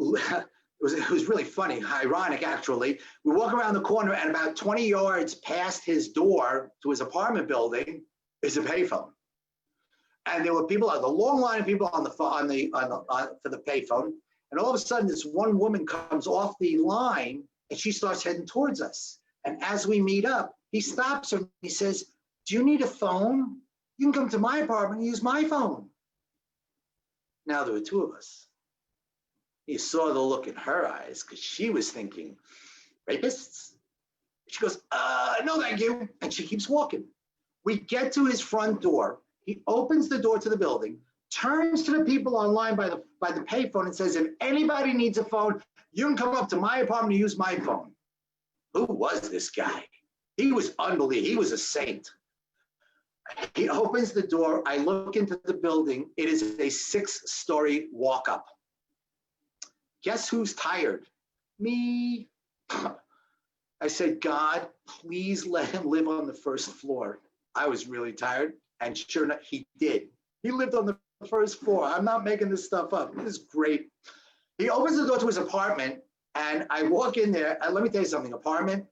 was really funny, ironic actually. We walk around the corner, and about 20 yards past his door to his apartment building is a payphone. And there were people, a long line of people on the for the payphone. And all of a sudden, this one woman comes off the line, and she starts heading towards us. And as we meet up, he stops her. He says, do you need a phone? You can come to my apartment and use my phone. Now there were two of us. You saw the look in her eyes because she was thinking, rapists? She goes, no, thank you. And she keeps walking. We get to his front door. He opens the door to the building, turns to the people online by the payphone and says, if anybody needs a phone, you can come up to my apartment and use my phone. Who was this guy? He was unbelievable. He was a saint. He opens the door. I look into the building. It is a 6-story walk up. Guess who's tired? Me. I said, God, please let him live on the first floor. I was really tired. And sure enough, he did. He lived on the first floor. I'm not making this stuff up. This is great. He opens the door to his apartment, and I walk in there. And let me tell you something, apartment,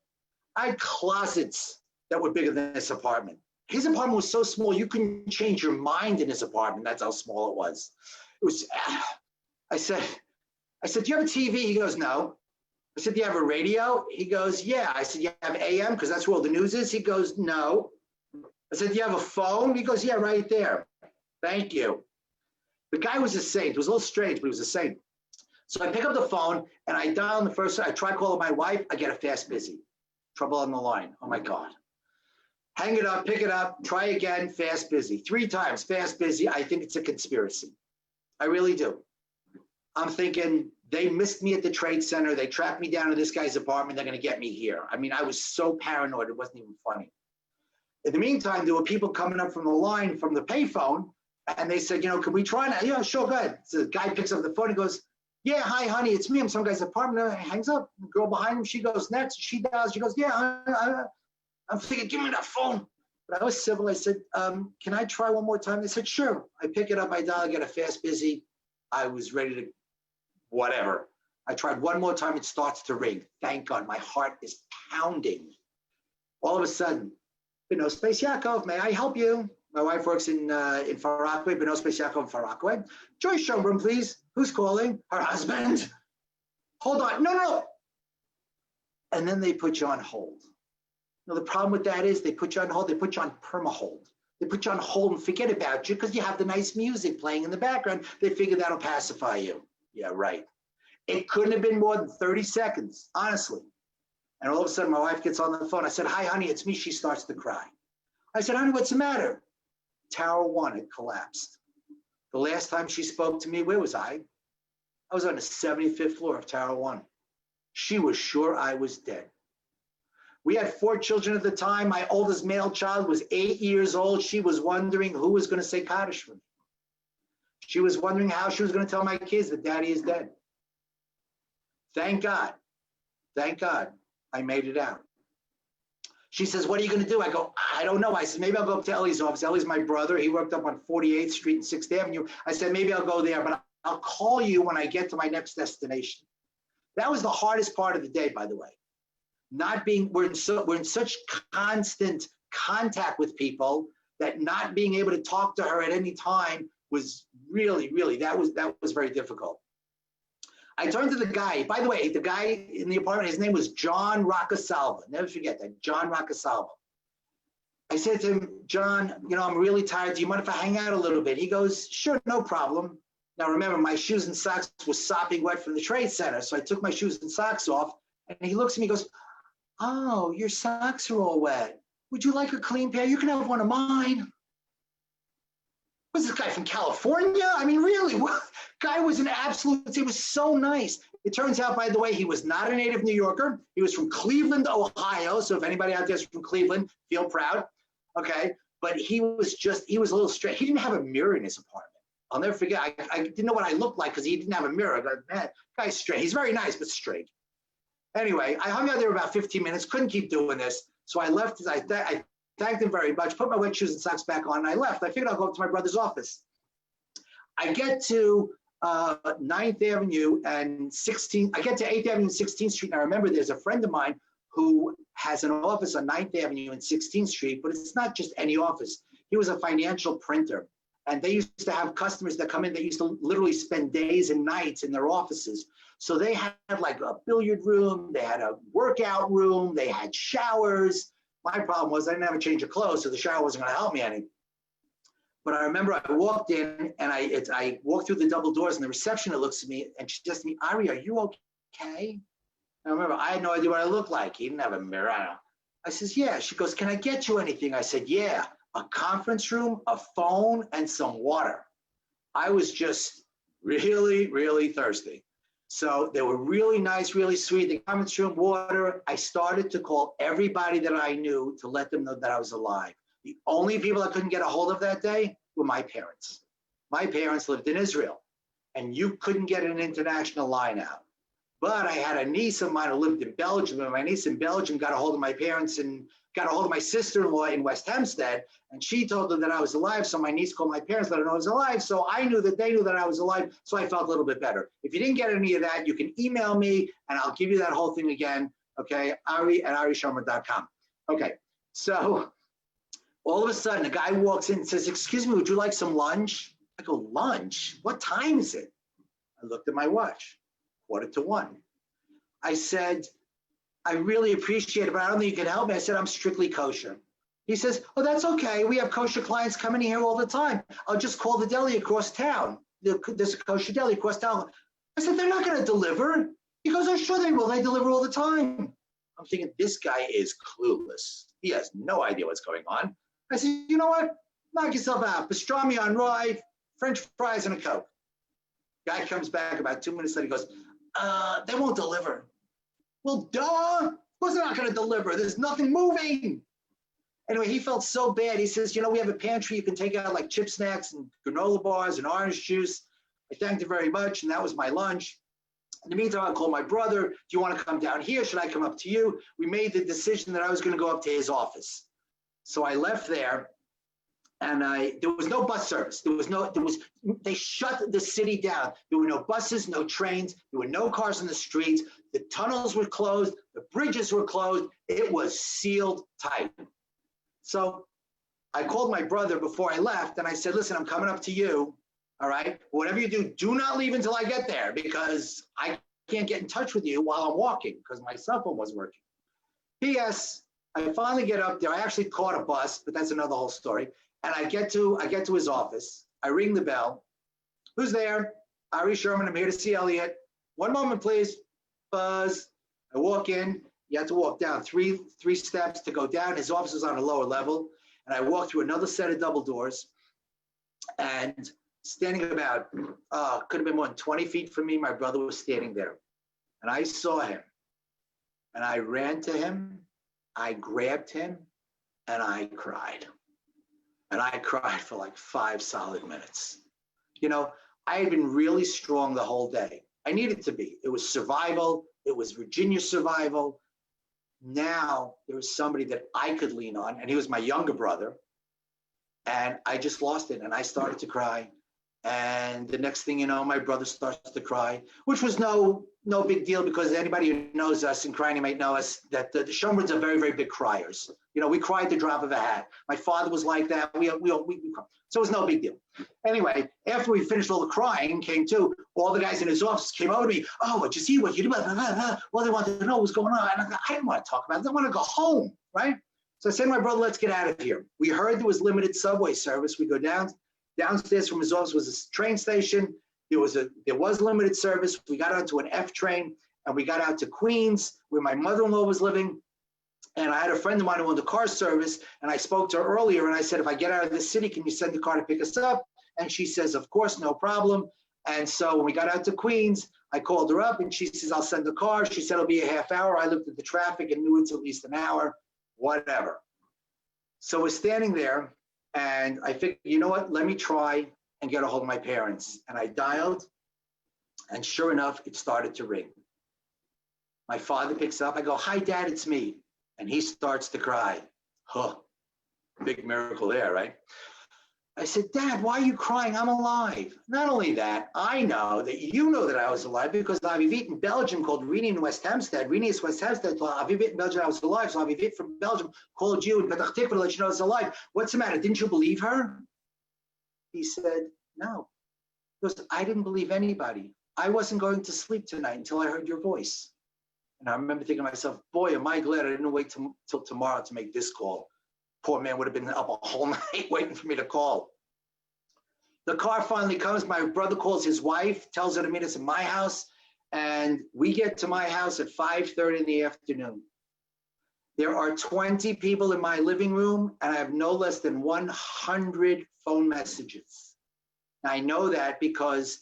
I had closets that were bigger than this apartment. His apartment was so small, you couldn't change your mind in his apartment. That's how small it was. It was, I said, do you have a TV? He goes, no. I said, do you have a radio? He goes, yeah. I said, you have AM? Because that's where all the news is. He goes, no. I said, do you have a phone? He goes, yeah, right there. Thank you. The guy was a saint. It was a little strange, but he was a saint. So I pick up the phone and I dial on the first, I try calling my wife. I get a fast busy. Trouble on the line. Oh my God. Hang it up, pick it up, try again, fast busy. 3 times, fast busy. I think it's a conspiracy. I really do. I'm thinking they missed me at the Trade Center. They tracked me down to this guy's apartment. They're going to get me here. I mean, I was so paranoid. It wasn't even funny. In the meantime, there were people coming up from the line from the payphone, and they said, can we try now? Yeah, sure, go ahead. So the guy picks up the phone and goes, yeah, hi, honey, it's me. I'm some guy's apartment. He hangs up. The girl behind him, she goes next. She dials. She goes, yeah, I'm thinking, give me that phone. But I was civil. I said, can I try one more time? They said, sure. I pick it up. I dial. I get a fast busy. I was ready to whatever. I tried one more time. It starts to ring. Thank God. My heart is pounding. All of a sudden, Beno Space Yaakov, may I help you? My wife works in Far Rockaway, Beno Space Yaakov in Far Rockaway. Joyce Schonbrun, please. Who's calling? Her husband. Hold on. No. and then they put you on hold. Now, the problem with that is they put you on hold, they put you on perma-hold. They put you on hold and forget about you because you have the nice music playing in the background. They figure that'll pacify you. Yeah, right. It couldn't have been more than 30 seconds, honestly. And all of a sudden, my wife gets on the phone. I said, hi, honey, it's me. She starts to cry. I said, honey, what's the matter? Tower 1 had collapsed. The last time she spoke to me, where was I? I was on the 75th floor of Tower 1. She was sure I was dead. We had 4 children at the time. My oldest male child was 8 years old. She was wondering who was going to say Kaddish for me. She was wondering how she was going to tell my kids that daddy is dead. Thank God, I made it out. She says, what are you going to do? I go, I don't know. I said, maybe I'll go up to Ellie's office. Ellie's my brother. He worked up on 48th Street and 6th Avenue. I said, maybe I'll go there, but I'll call you when I get to my next destination. That was the hardest part of the day, by the way. We're in such constant contact with people that not being able to talk to her at any time was really, that was very difficult. I turned to the guy. By the way, the guy in the apartment, his name was John Roccasalva. Never forget that, John Roccasalva. I said to him, John, I'm really tired. Do you mind if I hang out a little bit? He goes, sure, no problem. Now remember, my shoes and socks were sopping wet from the trade center. So I took my shoes and socks off and he looks at me and goes, oh, your socks are all wet. Would you like a clean pair? You can have one of mine. Was this guy from California? I mean, really, guy was an absolute, he was so nice. It turns out, by the way, he was not a native New Yorker. He was from Cleveland, Ohio. So if anybody out there is from Cleveland, feel proud, okay? But he was a little strange. He didn't have a mirror in his apartment. I'll never forget, I didn't know what I looked like because he didn't have a mirror. I go, man, guy's strange. He's very nice, but strange. Anyway, I hung out there about 15 minutes, couldn't keep doing this. So I left, I thanked him very much, put my wet shoes and socks back on, and I left. I figured I'll go up to my brother's office. I get to 9th Avenue and 16th, I get to 8th Avenue and 16th Street, and I remember there's a friend of mine who has an office on 9th Avenue and 16th Street, but it's not just any office. He was a financial printer, and they used to have customers that come in that used to literally spend days and nights in their offices. So they had like a billiard room, they had a workout room, they had showers. My problem was I didn't have a change of clothes, so the shower wasn't going to help me any. But I remember I walked in and I walked through the double doors and the receptionist looks at me and she says to me, Ari, are you okay? I remember I had no idea what I looked like. He didn't have a mirror. I says, yeah. She goes, can I get you anything? I said, yeah, a conference room, a phone, and some water. I was just really thirsty. So they were really nice, really sweet. The conference room, water. I started to call everybody that I knew to let them know that I was alive. The only people I couldn't get a hold of that day were my parents. My parents lived in Israel, and you couldn't get an international line out. But I had a niece of mine who lived in Belgium, and my niece in Belgium got a hold of my parents and got a hold of my sister-in-law in West Hempstead, and she told them that I was alive, so my niece called my parents, let her know I was alive, so I knew that they knew that I was alive, so I felt a little bit better. If you didn't get any of that, you can email me, and I'll give you that whole thing again, okay, Ari@arischonbrun.com. Okay, so all of a sudden, a guy walks in and says, excuse me, would you like some lunch? I go, lunch? What time is it? I looked at my watch, 1:45. I said, I really appreciate it, but I don't think you can help me. I said, I'm strictly kosher. He says, oh, that's okay. We have kosher clients coming here all the time. I'll just call the deli across town. There's a kosher deli across town. I said, they're not going to deliver. He goes, oh, sure they will. They deliver all the time. I'm thinking, this guy is clueless. He has no idea what's going on. I said, you know what? Knock yourself out. Pastrami on rye, French fries, and a Coke. Guy comes back about 2 minutes later. He goes, they won't deliver. Well, duh. Of course they're not going to deliver. There's nothing moving. Anyway, he felt so bad. He says, you know, we have a pantry. You can take out like chip snacks and granola bars and orange juice. I thanked him very much, and that was my lunch. In the meantime, I called my brother. Do you want to come down here? Should I come up to you? We made the decision that I was going to go up to his office. So I left there, and there was no bus service. They shut the city down. There were no buses, no trains. There were no cars in the streets. The tunnels were closed. The bridges were closed. It was sealed tight. So I called my brother before I left, and I said, listen, I'm coming up to you, all right? Whatever you do, do not leave until I get there, because I can't get in touch with you while I'm walking because my cell phone wasn't working. P.S. I finally get up there. I actually caught a bus, but that's another whole story. And I get to his office. I ring the bell. Who's there? Ari Schonbrun. I'm here to see Elliot. One moment, please. Buzz. I walk in. You have to walk down three steps to go down. His office is on a lower level. And I walk through another set of double doors. And standing about, could have been more than 20 feet from me, my brother was standing there. And I saw him. And I ran to him. I grabbed him. And I cried. And I cried for like 5 solid minutes. You know, I had been really strong the whole day. I needed to be. It was survival. It was Virginia survival. Now there was somebody that I could lean on, and he was my younger brother. And I just lost it, and I started to cry. And the next thing you know, my brother starts to cry, which was no big deal because anybody who knows us in crying might know us that the Schonbruns are very, very big criers. You know, we cried the drop of a hat. My father was like that. We cried. So it was no big deal. Anyway, after we finished all the crying, came to, all the guys in his office came over to me. Oh, what you see, what you do, blah, blah, blah. Well, they wanted to know what was going on. And I didn't want to talk about it. I want to go home, right? So I said to my brother, let's get out of here. We heard there was limited subway service. We go downstairs from his office was a train station. There was limited service. We got onto an F train and we got out to Queens where my mother-in-law was living. And I had a friend of mine who owned a car service, and I spoke to her earlier and I said, if I get out of this city, can you send the car to pick us up? And she says, of course, no problem. And so when we got out to Queens, I called her up and she says, I'll send the car. She said, it'll be a half hour. I looked at the traffic and knew it's at least an hour, whatever. So we're standing there and I figured, you know what, let me try and get a hold of my parents. And I dialed, and sure enough, it started to ring. My father picks up. I go, hi, Dad, it's me. And he starts to cry. Huh, big miracle there, right? I said, Dad, why are you crying? I'm alive. Not only that, I know that you know that I was alive because Avivit in Belgium called Rini in West Hampstead. Rini is West Hampstead. Avivit in Belgium, I was alive. So Avivit from Belgium called you in Petach Tikva to let you know I was alive. What's the matter? Didn't you believe her? He said, no. He goes, I didn't believe anybody. I wasn't going to sleep tonight until I heard your voice. And I remember thinking to myself, boy, am I glad I didn't wait till tomorrow to make this call. Poor man would have been up a whole night waiting for me to call. The car finally comes. My brother calls his wife, tells her to meet us in my house. And we get to my house at 5:30 in the afternoon. There are 20 people in my living room, and I have no less than 100 phone messages. I know that because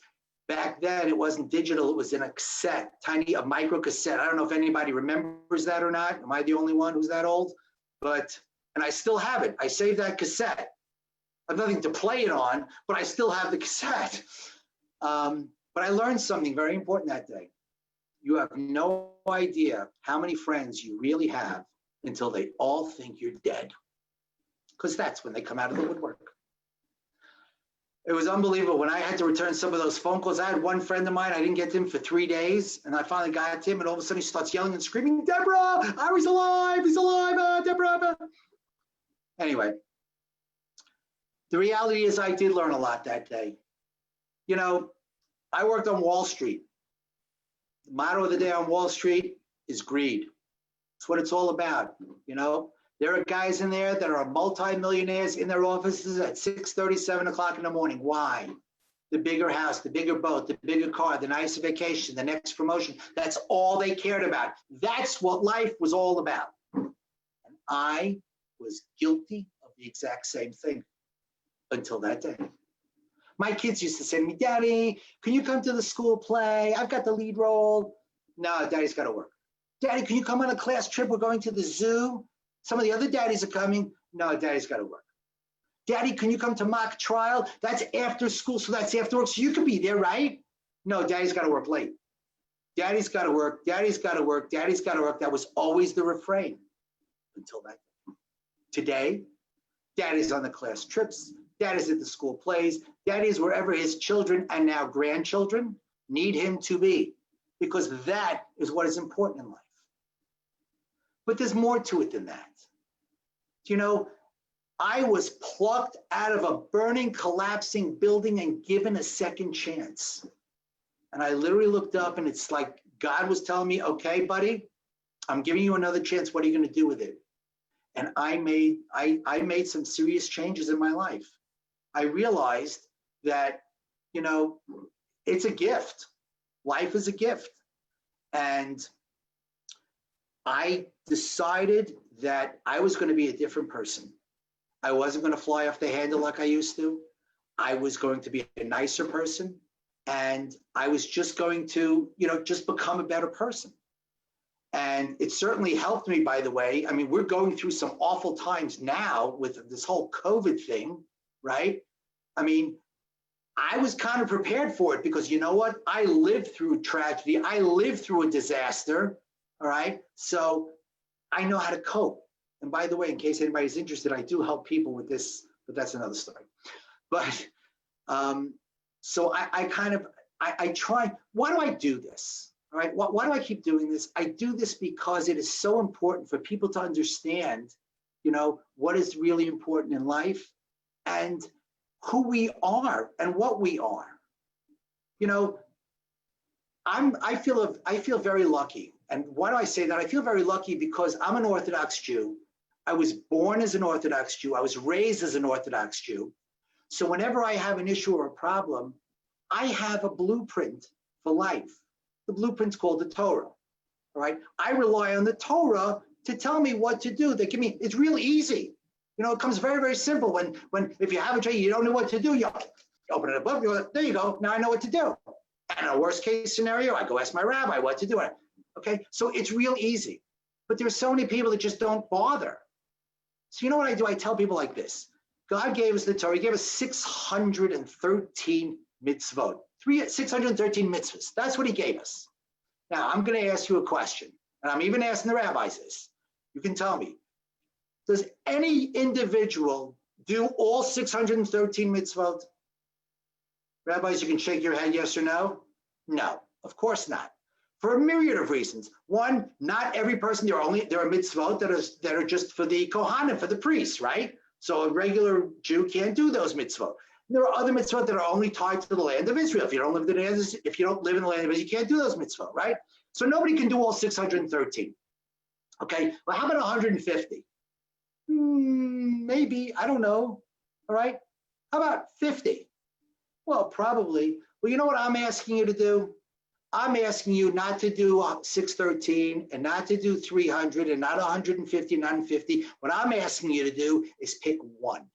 back then it wasn't digital, it was in a cassette, a micro cassette. I don't know if anybody remembers that or not. Am I the only one who's that old? And I still have it. I saved that cassette. I have nothing to play it on, but I still have the cassette. But I learned something very important that day. You have no idea how many friends you really have until they all think you're dead. Because that's when they come out of the woodwork. It was unbelievable. When I had to return some of those phone calls, I had one friend of mine, I didn't get to him for 3 days, and I finally got to him, and all of a sudden he starts yelling and screaming, Deborah, Ari's alive, he's alive, Deborah. Anyway, the reality is I did learn a lot that day. You know, I worked on Wall Street. The motto of the day on Wall Street is greed. It's what it's all about, you know. There are guys in there that are multi-millionaires in their offices at 6:30, 7 o'clock in the morning. Why? The bigger house, the bigger boat, the bigger car, the nicer vacation, the next promotion. That's all they cared about. That's what life was all about. And I was guilty of the exact same thing until that day. My kids used to say to me, Daddy, can you come to the school play? I've got the lead role. No, Daddy's got to work. Daddy, can you come on a class trip? We're going to the zoo. Some of the other daddies are coming. No, Daddy's got to work. Daddy, can you come to mock trial? That's after school, so that's after work. So you could be there, right? No, Daddy's got to work late. Daddy's got to work. Daddy's got to work. Daddy's got to work. That was always the refrain until that day. Today, Daddy's on the class trips. Daddy's at the school plays. Daddy's wherever his children and now grandchildren need him to be, because that is what is important in life. But there's more to it than that. You know, I was plucked out of a burning, collapsing building and given a second chance. And I literally looked up and it's like God was telling me, okay, buddy, I'm giving you another chance. What are you going to do with it? And I made some serious changes in my life. I realized that, you know, it's a gift. Life is a gift. And I decided that I was going to be a different person. I wasn't going to fly off the handle like I used to. I was going to be a nicer person. And I was just going to, you know, just become a better person. And it certainly helped me, by the way. I mean, we're going through some awful times now with this whole COVID thing, right? I mean, I was kind of prepared for it because you know what? I lived through tragedy. I lived through a disaster, all right? So I know how to cope. And by the way, in case anybody's interested, I do help people with this, but that's another story. But so I try, why do I do this? All right, why do I keep doing this? I do this because it is so important for people to understand, you know, what is really important in life and who we are and what we are. You know, I feel very lucky. And why do I say that? I feel very lucky because I'm an Orthodox Jew. I was born as an Orthodox Jew. I was raised as an Orthodox Jew. So whenever I have an issue or a problem, I have a blueprint for life. The blueprint's called the Torah, all right? I rely on the Torah to tell me what to do. They give me, it's really easy. You know, it comes very, very simple. When if you have a trade, you don't know what to do, you open it up, there you go, now I know what to do. And in a worst case scenario, I go ask my rabbi what to do. Okay, so it's real easy. But there's so many people that just don't bother. So you know what I do? I tell people like this. God gave us the Torah, he gave us 613 mitzvot. 613 mitzvahs. That's what he gave us. Now, I'm going to ask you a question, and I'm even asking the rabbis this. You can tell me, does any individual do all 613 mitzvot? Rabbis, you can shake your head yes or no. No, of course not. For a myriad of reasons. One, not every person, there are mitzvot that are just for the Kohanim, for the priests, right? So a regular Jew can't do those mitzvot. There are other mitzvot that are only tied to the land of Israel. If you don't live in the land of Israel, you can't do those mitzvot, right? So nobody can do all 613. Okay, well, how about 150? Maybe, I don't know, all right? How about 50? Well, probably. Well, you know what I'm asking you to do? I'm asking you not to do 613 and not to do 300 and not 150, not 150. What I'm asking you to do is pick one.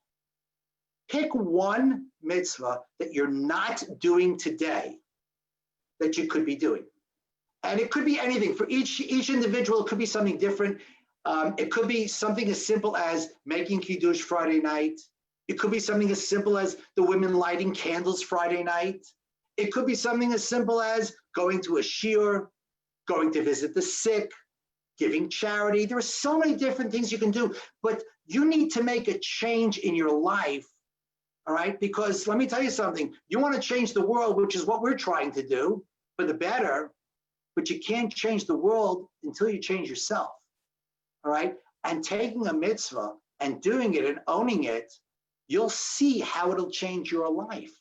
Pick one mitzvah that you're not doing today that you could be doing. And it could be anything. For each individual, it could be something different. It could be something as simple as making Kiddush Friday night. It could be something as simple as the women lighting candles Friday night. It could be something as simple as going to a shiur, going to visit the sick, giving charity. There are so many different things you can do, but you need to make a change in your life. All right, because let me tell you something, you want to change the world, which is what we're trying to do for the better, but you can't change the world until you change yourself. All right, and taking a mitzvah and doing it and owning it, you'll see how it'll change your life.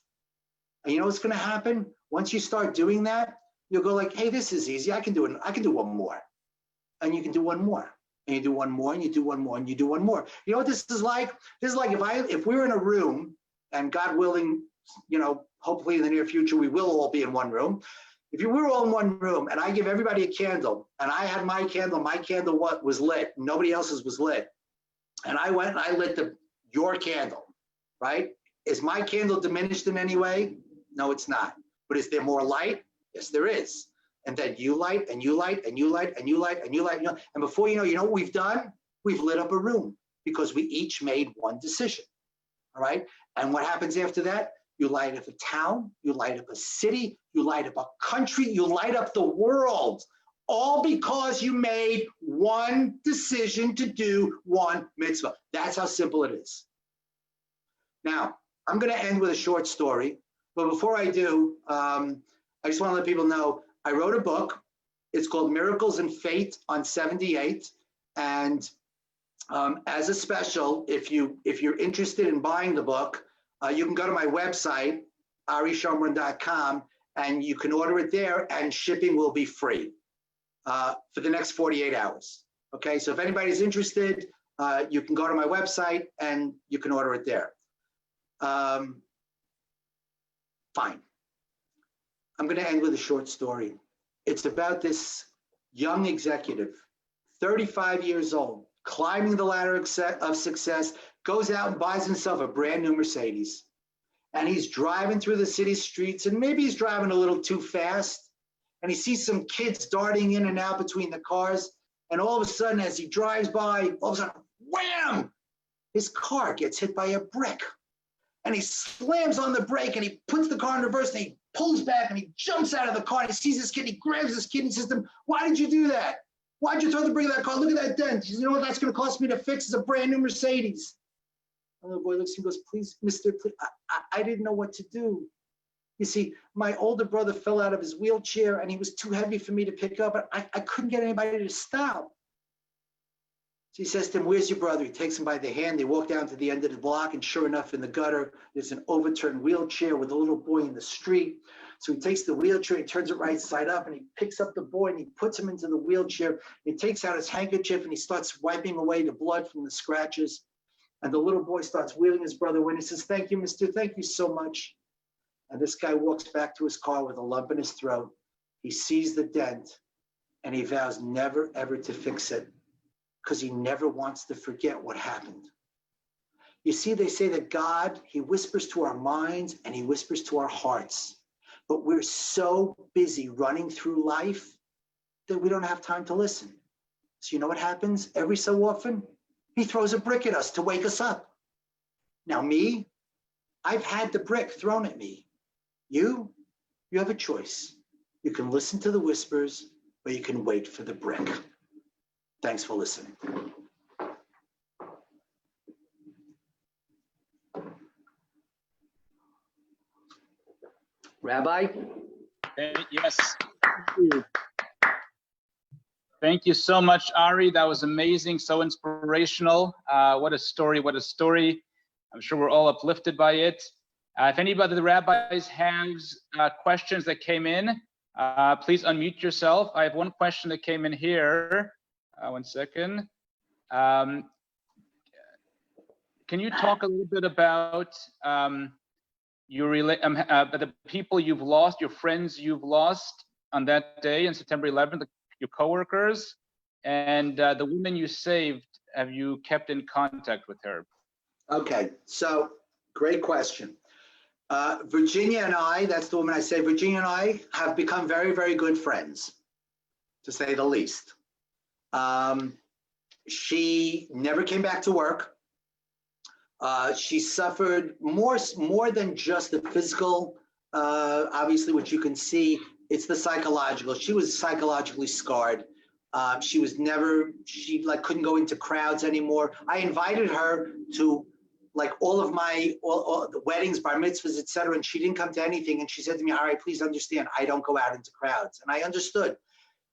And you know what's going to happen? Once you start doing that, you'll go like, hey, this is easy. I can do it. I can do one more. And you can do one more. And you do one more, and you do one more, and you do one more. You know what this is like? This is like if we were in a room, and God willing, you know, hopefully in the near future, we will all be in one room. If we were all in one room and I give everybody a candle and I had my candle was lit, nobody else's was lit. And I went and I lit your candle, right? Is my candle diminished in any way? No, it's not. But is there more light? Yes, there is. And then you light and you light and you light and you light and you light. And before you know what we've done? We've lit up a room because we each made one decision. All right. And what happens after that? You light up a town, you light up a city, you light up a country, you light up the world, all because you made one decision to do one mitzvah. That's how simple it is. Now, I'm going to end with a short story. But before I do, I just want to let people know I wrote a book. It's called Miracles and Fate on 78. And as a special, if you're interested in buying the book, you can go to my website, arishonbrun.com, and you can order it there, and shipping will be free for the next 48 hours. Okay, so if anybody's interested, you can go to my website and you can order it there. Fine. I'm going to end with a short story. It's about this young executive, 35 years old, climbing the ladder of success, goes out and buys himself a brand new Mercedes. And he's driving through the city streets, and maybe he's driving a little too fast, and he sees some kids darting in and out between the cars. And all of a sudden, as he drives by, all of a sudden, wham! His car gets hit by a brick. And he slams on the brake, and he puts the car in reverse, and he pulls back, and he jumps out of the car, and he sees this kid, he grabs this kid and says to him, "Why did you do that? Why'd you throw the brake of that car? Look at that dent." He says, "You know what that's gonna cost me to fix? It's a brand new Mercedes." And the boy looks at him and goes, "Please, mister, please, I didn't know what to do. You see, my older brother fell out of his wheelchair, and he was too heavy for me to pick up, and I couldn't get anybody to stop." So he says to him, "Where's your brother?" He takes him by the hand. They walk down to the end of the block, and sure enough, in the gutter, there's an overturned wheelchair with a little boy in the street. So he takes the wheelchair, he turns it right side up, and he picks up the boy, and he puts him into the wheelchair. He takes out his handkerchief, and he starts wiping away the blood from the scratches. And the little boy starts wheeling his brother away, and he says, "Thank you, mister, thank you so much." And this guy walks back to his car with a lump in his throat. He sees the dent, and he vows never, ever to fix it, because he never wants to forget what happened. You see, they say that God, he whispers to our minds and he whispers to our hearts, but we're so busy running through life that we don't have time to listen. So you know what happens every so often? He throws a brick at us to wake us up. Now me, I've had the brick thrown at me. You have a choice. You can listen to the whispers, or you can wait for the brick. Thanks for listening. Rabbi? Yes. Thank you so much, Ari. That was amazing, so inspirational. What a story, what a story. I'm sure we're all uplifted by it. If anybody of the rabbis has questions that came in, please unmute yourself. I have one question that came in here. One second. Can you talk a little bit about the people you've lost, your friends you've lost on that day on September 11th, your coworkers, and the woman you saved? Have you kept in contact with her? Okay, so great question. Virginia and I, that's the woman I say, Virginia and I have become very, very good friends, to say the least. She never came back to work. She suffered more than just the physical, obviously, which you can see. It's the psychological. She was psychologically scarred. She couldn't go into crowds anymore. I invited her to all of my all the weddings, bar mitzvahs, etc., and she didn't come to anything. And she said to me, "All right, please understand, I don't go out into crowds." And I understood.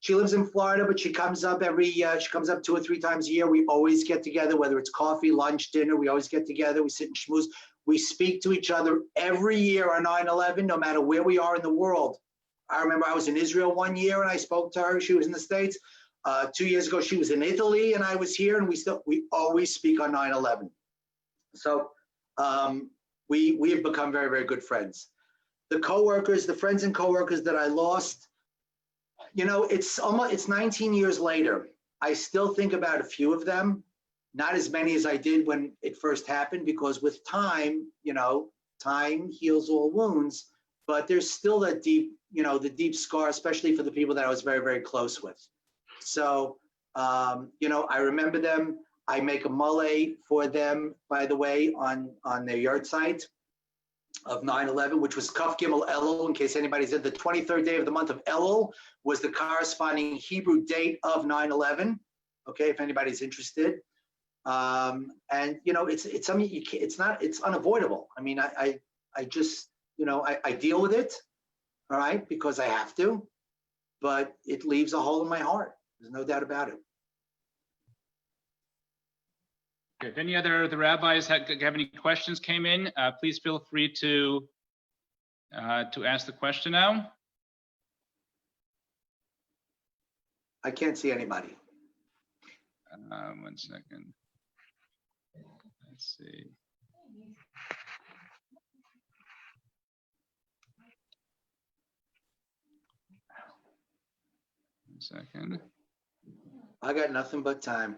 She lives in Florida, but she comes up she comes up 2 or 3 times a year. We always get together, whether it's coffee, lunch, dinner. We always get together. We sit and schmooze. We speak to each other every year on 9/11, no matter where we are in the world. I remember I was in Israel one year and I spoke to her. She was in the States. 2 years ago, she was in Italy and I was here, and we always speak on 9/11. So we have become very, very good friends. The friends and coworkers that I lost, it's 19 years later. I still think about a few of them, not as many as I did when it first happened, because with time, time heals all wounds, but there's still that deep, the deep scar, especially for the people that I was very, very close with. So, I remember them. I make a mole for them, by the way, on their yard site of 9/11, which was Kaf Gimel Elul, in case anybody said. The 23rd day of the month of Elul was the corresponding Hebrew date of 9/11. Okay, if anybody's interested. And it's something it's unavoidable. I mean, I just, I deal with it, all right, because I have to, but it leaves a hole in my heart. There's no doubt about it. If any other the rabbis have any questions came in, please feel free to to ask the question now? I can't see anybody. 1 second. Let's see. Second. I got nothing but time.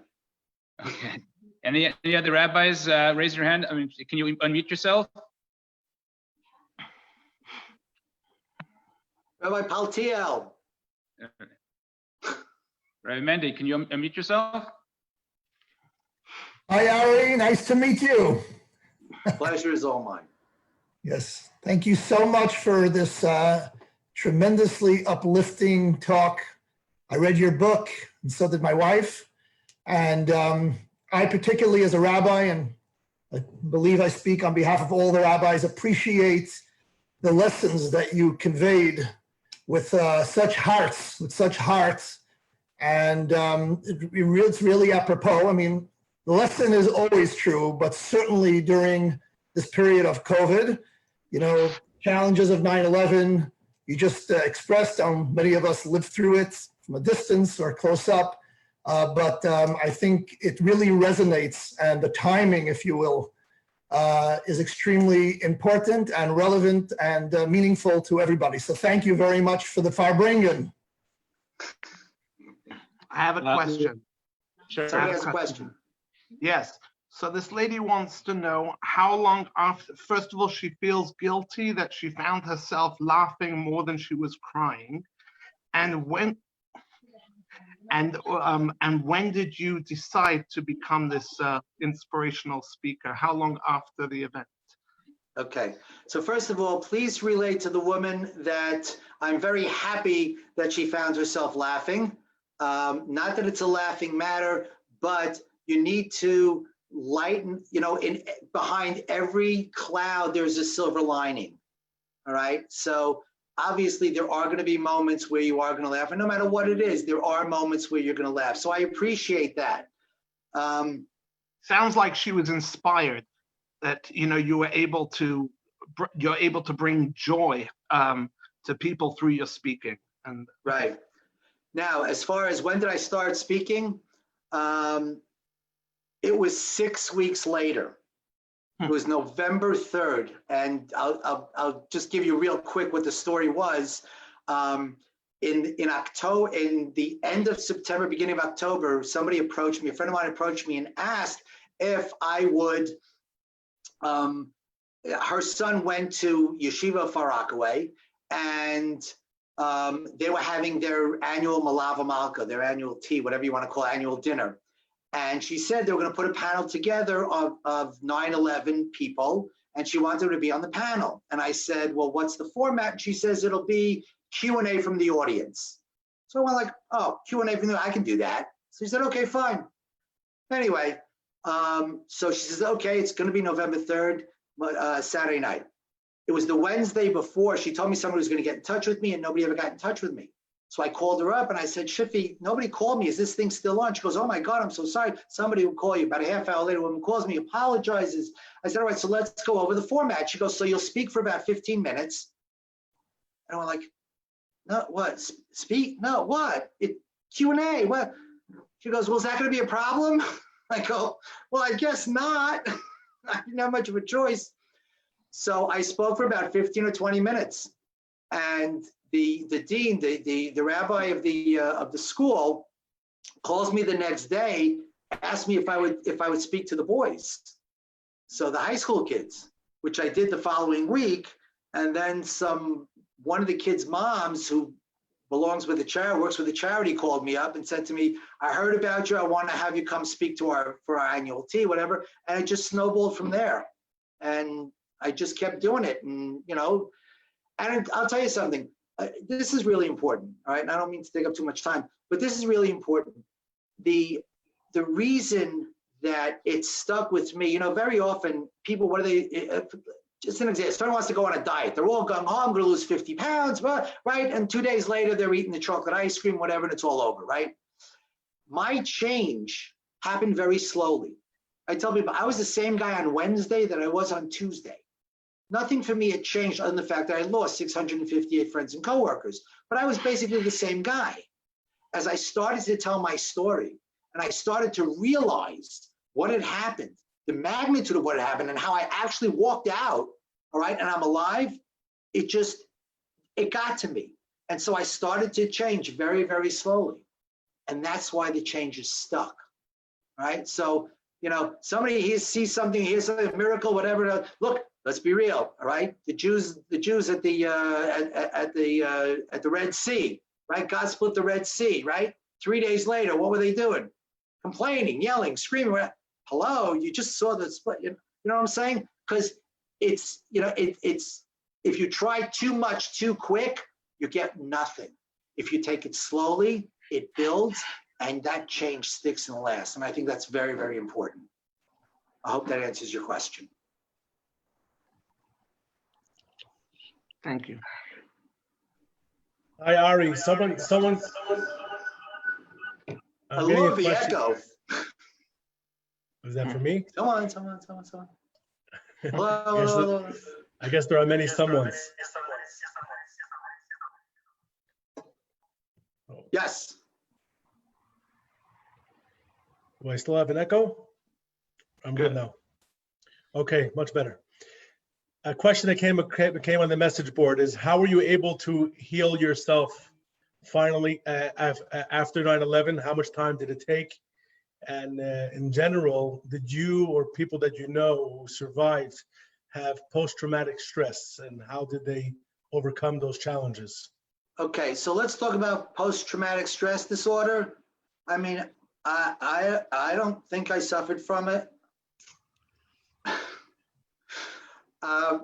Okay. Any other rabbis? Raise your hand. I mean, can you unmute yourself? Rabbi Paltiel. Rabbi Mendy, can you unmute yourself? Hi, Ari. Nice to meet you. Pleasure is all mine. Yes. Thank you so much for this tremendously uplifting talk. I read your book, and so did my wife. And I particularly, as a rabbi, and I believe I speak on behalf of all the rabbis, appreciate the lessons that you conveyed with such hearts, And it's really apropos. I mean, the lesson is always true, but certainly during this period of COVID, you know, challenges of 9/11, you just expressed how many of us lived through it from a distance or close up. But I think it really resonates, and the timing, if you will, is extremely important and relevant and meaningful to everybody. So thank you very much for the Farbringen. I have a question. Sure. Somebody has a question. Yes. So this lady wants to know how long after, first of all, she feels guilty that she found herself laughing more than she was crying. And when did you decide to become this inspirational speaker? How long after the event? Okay, so first of all, please relate to the woman that I'm very happy that she found herself laughing. Not that it's a laughing matter, but you need to lighten, you know, behind every cloud, there's a silver lining. All right, so obviously there are going to be moments where you are going to laugh, and no matter what it is, there are moments where you're going to laugh. So I appreciate that. Sounds like she was inspired, that, you know, you're able to bring joy to people through your speaking. And right now, as far as when did I start speaking, it was 6 weeks later. It was November 3rd, and I'll just give you real quick what the story was. In October, in the end of September, beginning of October, somebody approached me, a friend of mine approached me and asked if I would. Her son went to Yeshiva Far Rockaway, and they were having their annual Malava Malka, their annual tea, whatever you want to call it, annual dinner. And she said they were going to put a panel together of 9/11 people, and she wanted to be on the panel. And I said, well, what's the format? And she says it'll be Q&A from the audience. So I went like, oh, Q&A from the audience, I can do that. So she said, okay, fine. Anyway, so she says, okay, it's going to be November 3rd, Saturday night. It was the Wednesday before. She told me somebody was going to get in touch with me, and nobody ever got in touch with me. So I called her up and I said, Shifi, nobody called me. Is this thing still on? She goes, oh my God, I'm so sorry. Somebody will call you. About a half hour later, a woman calls me, apologizes. I said, all right, so let's go over the format. She goes, so you'll speak for about 15 minutes. And I'm like, no, what? Speak? No, what? Q&A, what? She goes, well, is that going to be a problem? I go, well, I guess not. I didn't have much of a choice. So I spoke for about 15 or 20 minutes. And the dean, the rabbi of the school, calls me the next day, asked me if I would speak to the boys, so the high school kids, which I did the following week. And then one of the kids' moms, who belongs with the charity, works with the charity, called me up and said to me, I heard about you. I want to have you come speak for our annual tea, whatever. And it just snowballed from there. And I just kept doing it. And, you know, and I'll tell you something. This is really important, all right? And I don't mean to take up too much time, but this is really important. The reason that it stuck with me, you know, very often people, what are they, just an example, someone wants to go on a diet. They're all going, oh, I'm going to lose 50 pounds, right? And 2 days later, they're eating the chocolate ice cream, whatever, and it's all over, right? My change happened very slowly. I tell people, I was the same guy on Wednesday that I was on Tuesday. nothing for me had changed other than the fact that I lost 658 friends and coworkers, but I was basically the same guy. As I started to tell my story and I started to realize what had happened, the magnitude of what had happened and how I actually walked out, all right, and I'm alive, it got to me. And so I started to change very, very slowly. And that's why the change is stuck, right? So, you know, somebody sees something, hears a miracle, whatever. Look, let's be real, all right? The Jews at the Red Sea, right? God split the Red Sea, right? 3 days later, what were they doing? Complaining, yelling, screaming. Hello, you just saw the split. You know what I'm saying? Because it's, you know, it's if you try too much too quick, you get nothing. If you take it slowly, it builds, and that change sticks and lasts. And I think that's very, very important. I hope that answers your question. Thank you. Hi, Ari. Someone. I love the echo. Was that for me? Someone. Hello. I guess there are many someones. Yes. Do I still have an echo? I'm good now. Okay, much better. A question that came on the message board is, how were you able to heal yourself finally after 9/11? How much time did it take? And in general, did you or people that you know who survived have post-traumatic stress, and how did they overcome those challenges? Okay, so let's talk about post-traumatic stress disorder. I mean, I don't think I suffered from it.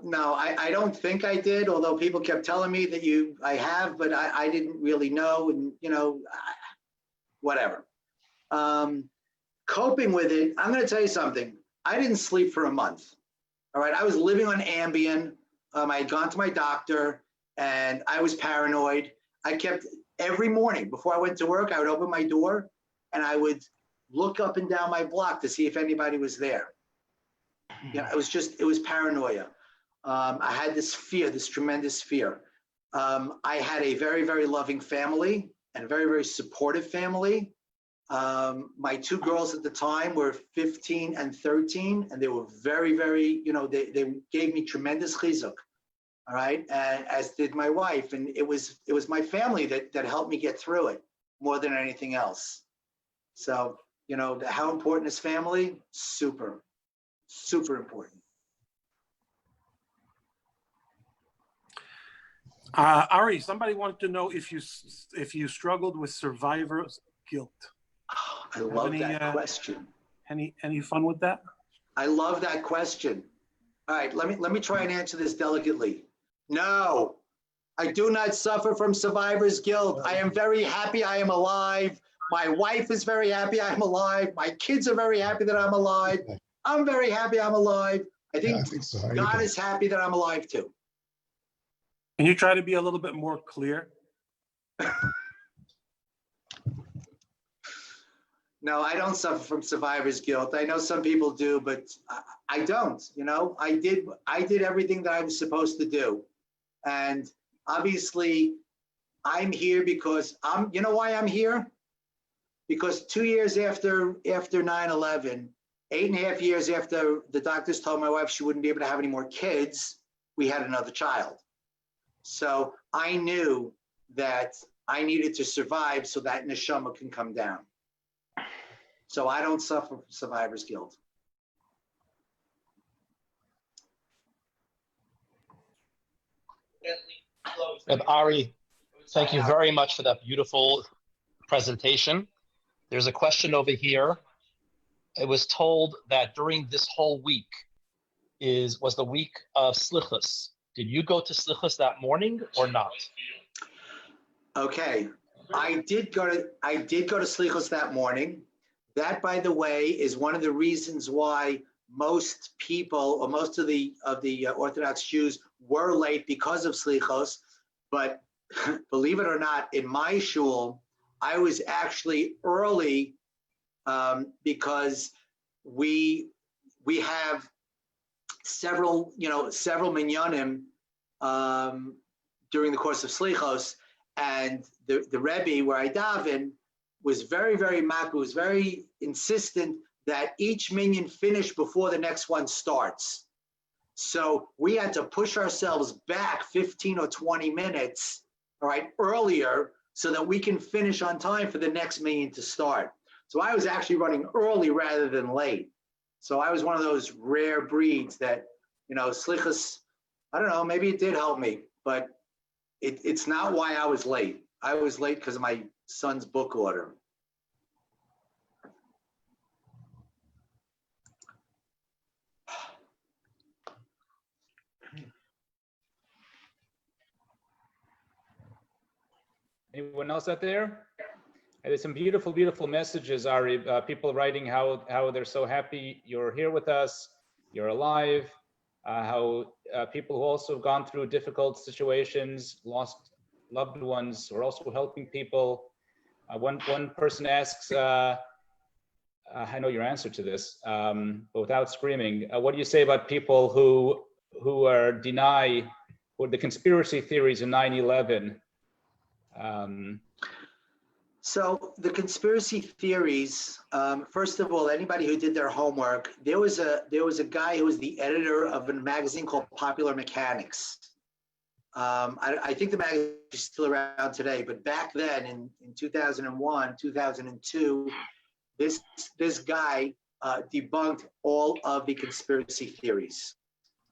No, I don't think I did, although people kept telling me that I have, but I didn't really know, and you know, whatever. Coping with it, I'm going to tell you something. I didn't sleep for a month. All right, I was living on Ambien. I had gone to my doctor, and I was paranoid. I kept, every morning before I went to work, I would open my door, and I would look up and down my block to see if anybody was there. Yeah, it was paranoia. I had this fear, this tremendous fear. I had a very, very loving family and a very, very supportive family. My two girls at the time were 15 and 13, and they were very, very, you know, they gave me tremendous chizuk, all right, and as did my wife. And it was my family that helped me get through it more than anything else. So, you know, how important is family? Super, super important. Ari, somebody wanted to know if you struggled with survivor's guilt. Oh, I love that question. Any fun with that? I love that question. All right, let me try and answer this delicately. No, I do not suffer from survivor's guilt. I am very happy I am alive. My wife is very happy I'm alive. My kids are very happy that I'm alive. I'm very happy I'm alive. I think so. God is happy that I'm alive too. Can you try to be a little bit more clear? No, I don't suffer from survivor's guilt. I know some people do, but I don't. You know, I did everything that I was supposed to do, and obviously, I'm here because you know why I'm here? Because 2 years after 9/11, 8.5 years after the doctors told my wife she wouldn't be able to have any more kids, we had another child. So I knew that I needed to survive so that neshama can come down. So I don't suffer from survivor's guilt. Ari, thank you very much for that beautiful presentation. There's a question over here. It was told that during this whole week was the week of Slichus. Did you go to Slichus that morning or not? Okay, I did go to Slichus that morning. That, by the way, is one of the reasons why most people, or most of the Orthodox Jews, were late because of Slichos. But believe it or not, in my shul, I was actually early because we have several minyanim during the course of Slichos, and the Rebbe where I daven was very, very makbid, was very insistent that each minyan finish before the next one starts. So we had to push ourselves back 15 or 20 minutes, all right, earlier, so that we can finish on time for the next minyan to start. So I was actually running early rather than late. So I was one of those rare breeds that, Slichos, I don't know, maybe it did help me, but it's not why I was late. I was late because of my son's book order. Anyone else out there? There's some beautiful, beautiful messages, Ari. People writing how they're so happy you're here with us, you're alive. How people who also have gone through difficult situations, lost loved ones, are also helping people. One person asks, I know your answer to this, but without screaming, what do you say about people who are deny the conspiracy theories in 9/11? So the conspiracy theories, first of all, anybody who did their homework, there was a guy who was the editor of a magazine called Popular Mechanics. I think the magazine is still around today, but back then in 2001, 2002, this guy debunked all of the conspiracy theories.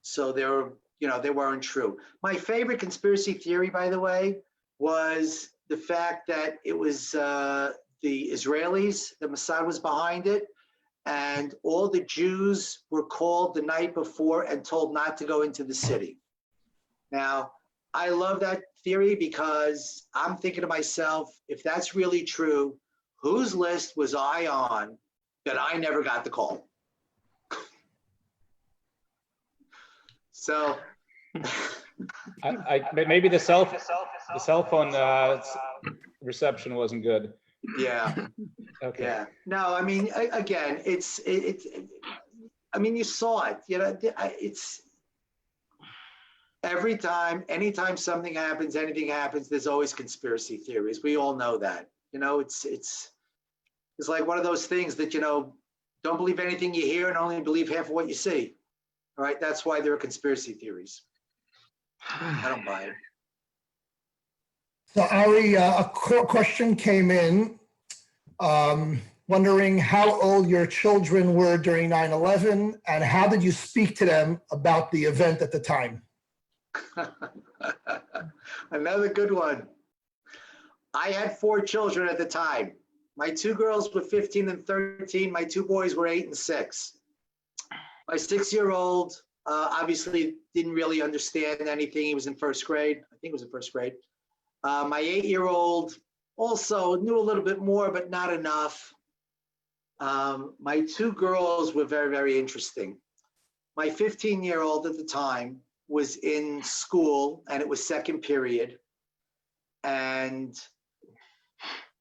So they weren't true. My favorite conspiracy theory, by the way, was the fact that it was the Israelis, the Mossad was behind it, and all the Jews were called the night before and told not to go into the city. Now, I love that theory because I'm thinking to myself, if that's really true, whose list was I on that I never got the call? So maybe the cell phone reception wasn't good. Yeah. Okay. Yeah. No, I mean, again, I mean, you saw it. It's every time, anytime something happens, anything happens, there's always conspiracy theories. We all know that. It's like one of those things that don't believe anything you hear and only believe half of what you see. All right. That's why there are conspiracy theories. I don't buy it. So Ari, a question came in wondering how old your children were during 9/11 and how did you speak to them about the event at the time? Another good one. I had 4 children at the time. My 2 girls were 15 and 13. My 2 boys were 8 and 6. My 6-year-old obviously didn't really understand anything. He was in first grade. I think it was in first grade. My 8-year-old also knew a little bit more, but not enough. My 2 girls were very, very interesting. My 15-year-old at the time was in school and it was second period. And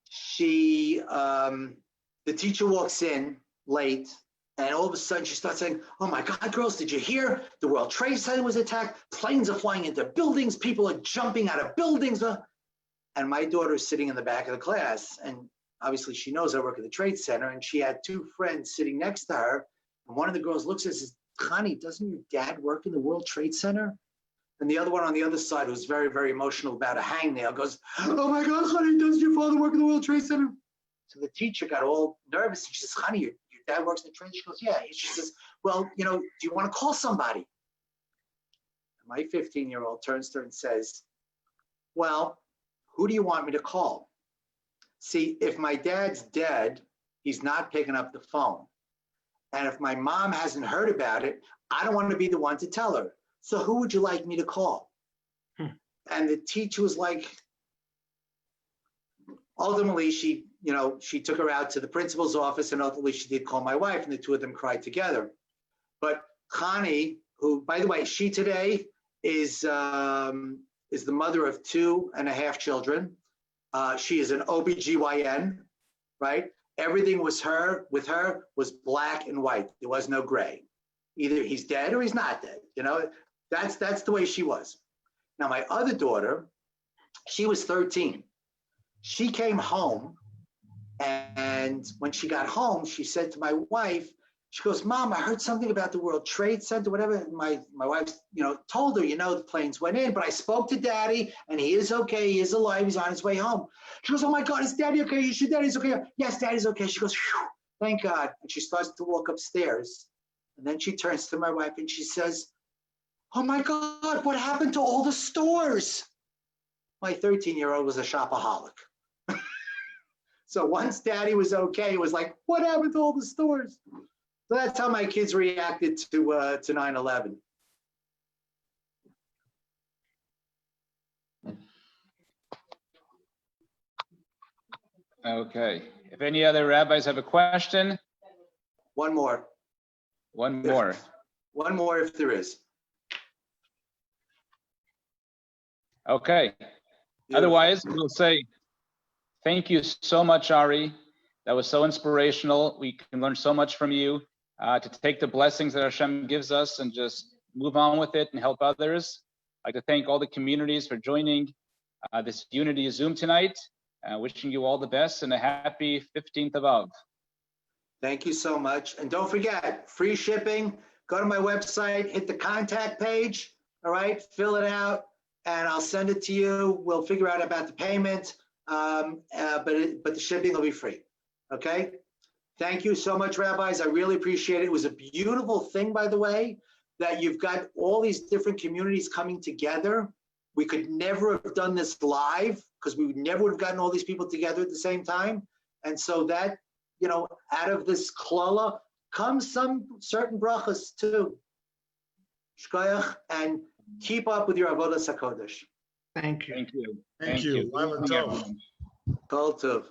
she, the teacher walks in late and all of a sudden she starts saying, "Oh my God, girls, did you hear? The World Trade Center was attacked. Planes are flying into buildings. People are jumping out of buildings." And my daughter is sitting in the back of the class. And obviously she knows I work at the Trade Center. And she had 2 friends sitting next to her. And one of the girls looks at her and says, "Connie, doesn't your dad work in the World Trade Center?" And the other one on the other side, who's very, very emotional about a hangnail, goes, "Oh my God, Connie, does your father work in the World Trade Center?" So the teacher got all nervous. And she says, "Connie, your dad works in the Trade Center?" She goes, "Yeah." She says, "Well, do you want to call somebody?" My 15-year-old turns to her and says, "Well, who do you want me to call? See, if my dad's dead, he's not picking up the phone. And if my mom hasn't heard about it, I don't want to be the one to tell her. So who would you like me to call?" And the teacher was like, ultimately, she took her out to the principal's office and ultimately she did call my wife and the 2 of them cried together. But Connie, who, by the way, she today is the mother of 2.5 children. She is an OBGYN, right? Everything with her was black and white. There was no gray. Either he's dead or he's not dead. You know, that's the way she was. Now, my other daughter, she was 13. She came home, and when she got home, she said to my wife, she goes, Mom, I heard something about the World Trade Center, whatever. And my wife, told her, the planes went in, but I spoke to Daddy, and he is okay. He is alive. He's on his way home. She goes, oh my God, is Daddy okay? You sure Daddy's okay? Yes, Daddy's okay. She goes, phew, thank God. And she starts to walk upstairs. And then she turns to my wife and she says, oh my God, what happened to all the stores? My 13-year-old was a shopaholic. So once Daddy was okay, it was like, what happened to all the stores? So that's how my kids reacted to 9/11. Okay. If any other rabbis have a question? One more. One more. One more if there is. Okay. Otherwise, we'll say thank you so much, Ari. That was so inspirational. We can learn so much from you, to take the blessings that Hashem gives us and just move on with it and help others. I'd like to thank all the communities for joining this Unity Zoom tonight. Wishing you all the best and a happy 15th of Av. Thank you so much. And don't forget, free shipping. Go to my website, hit the contact page, all right? Fill it out, and I'll send it to you. We'll figure out about the payment, but the shipping will be free, okay? Thank you so much, rabbis. I really appreciate it. It was a beautiful thing, by the way, that you've got all these different communities coming together. We could never have done this live because we never would have gotten all these people together at the same time. And so that, out of this klala comes some certain brachas too. Shkoyach, and keep up with your avodas hakodesh. Thank you. Thank you. Thank you. Laila Tov. Kol tov.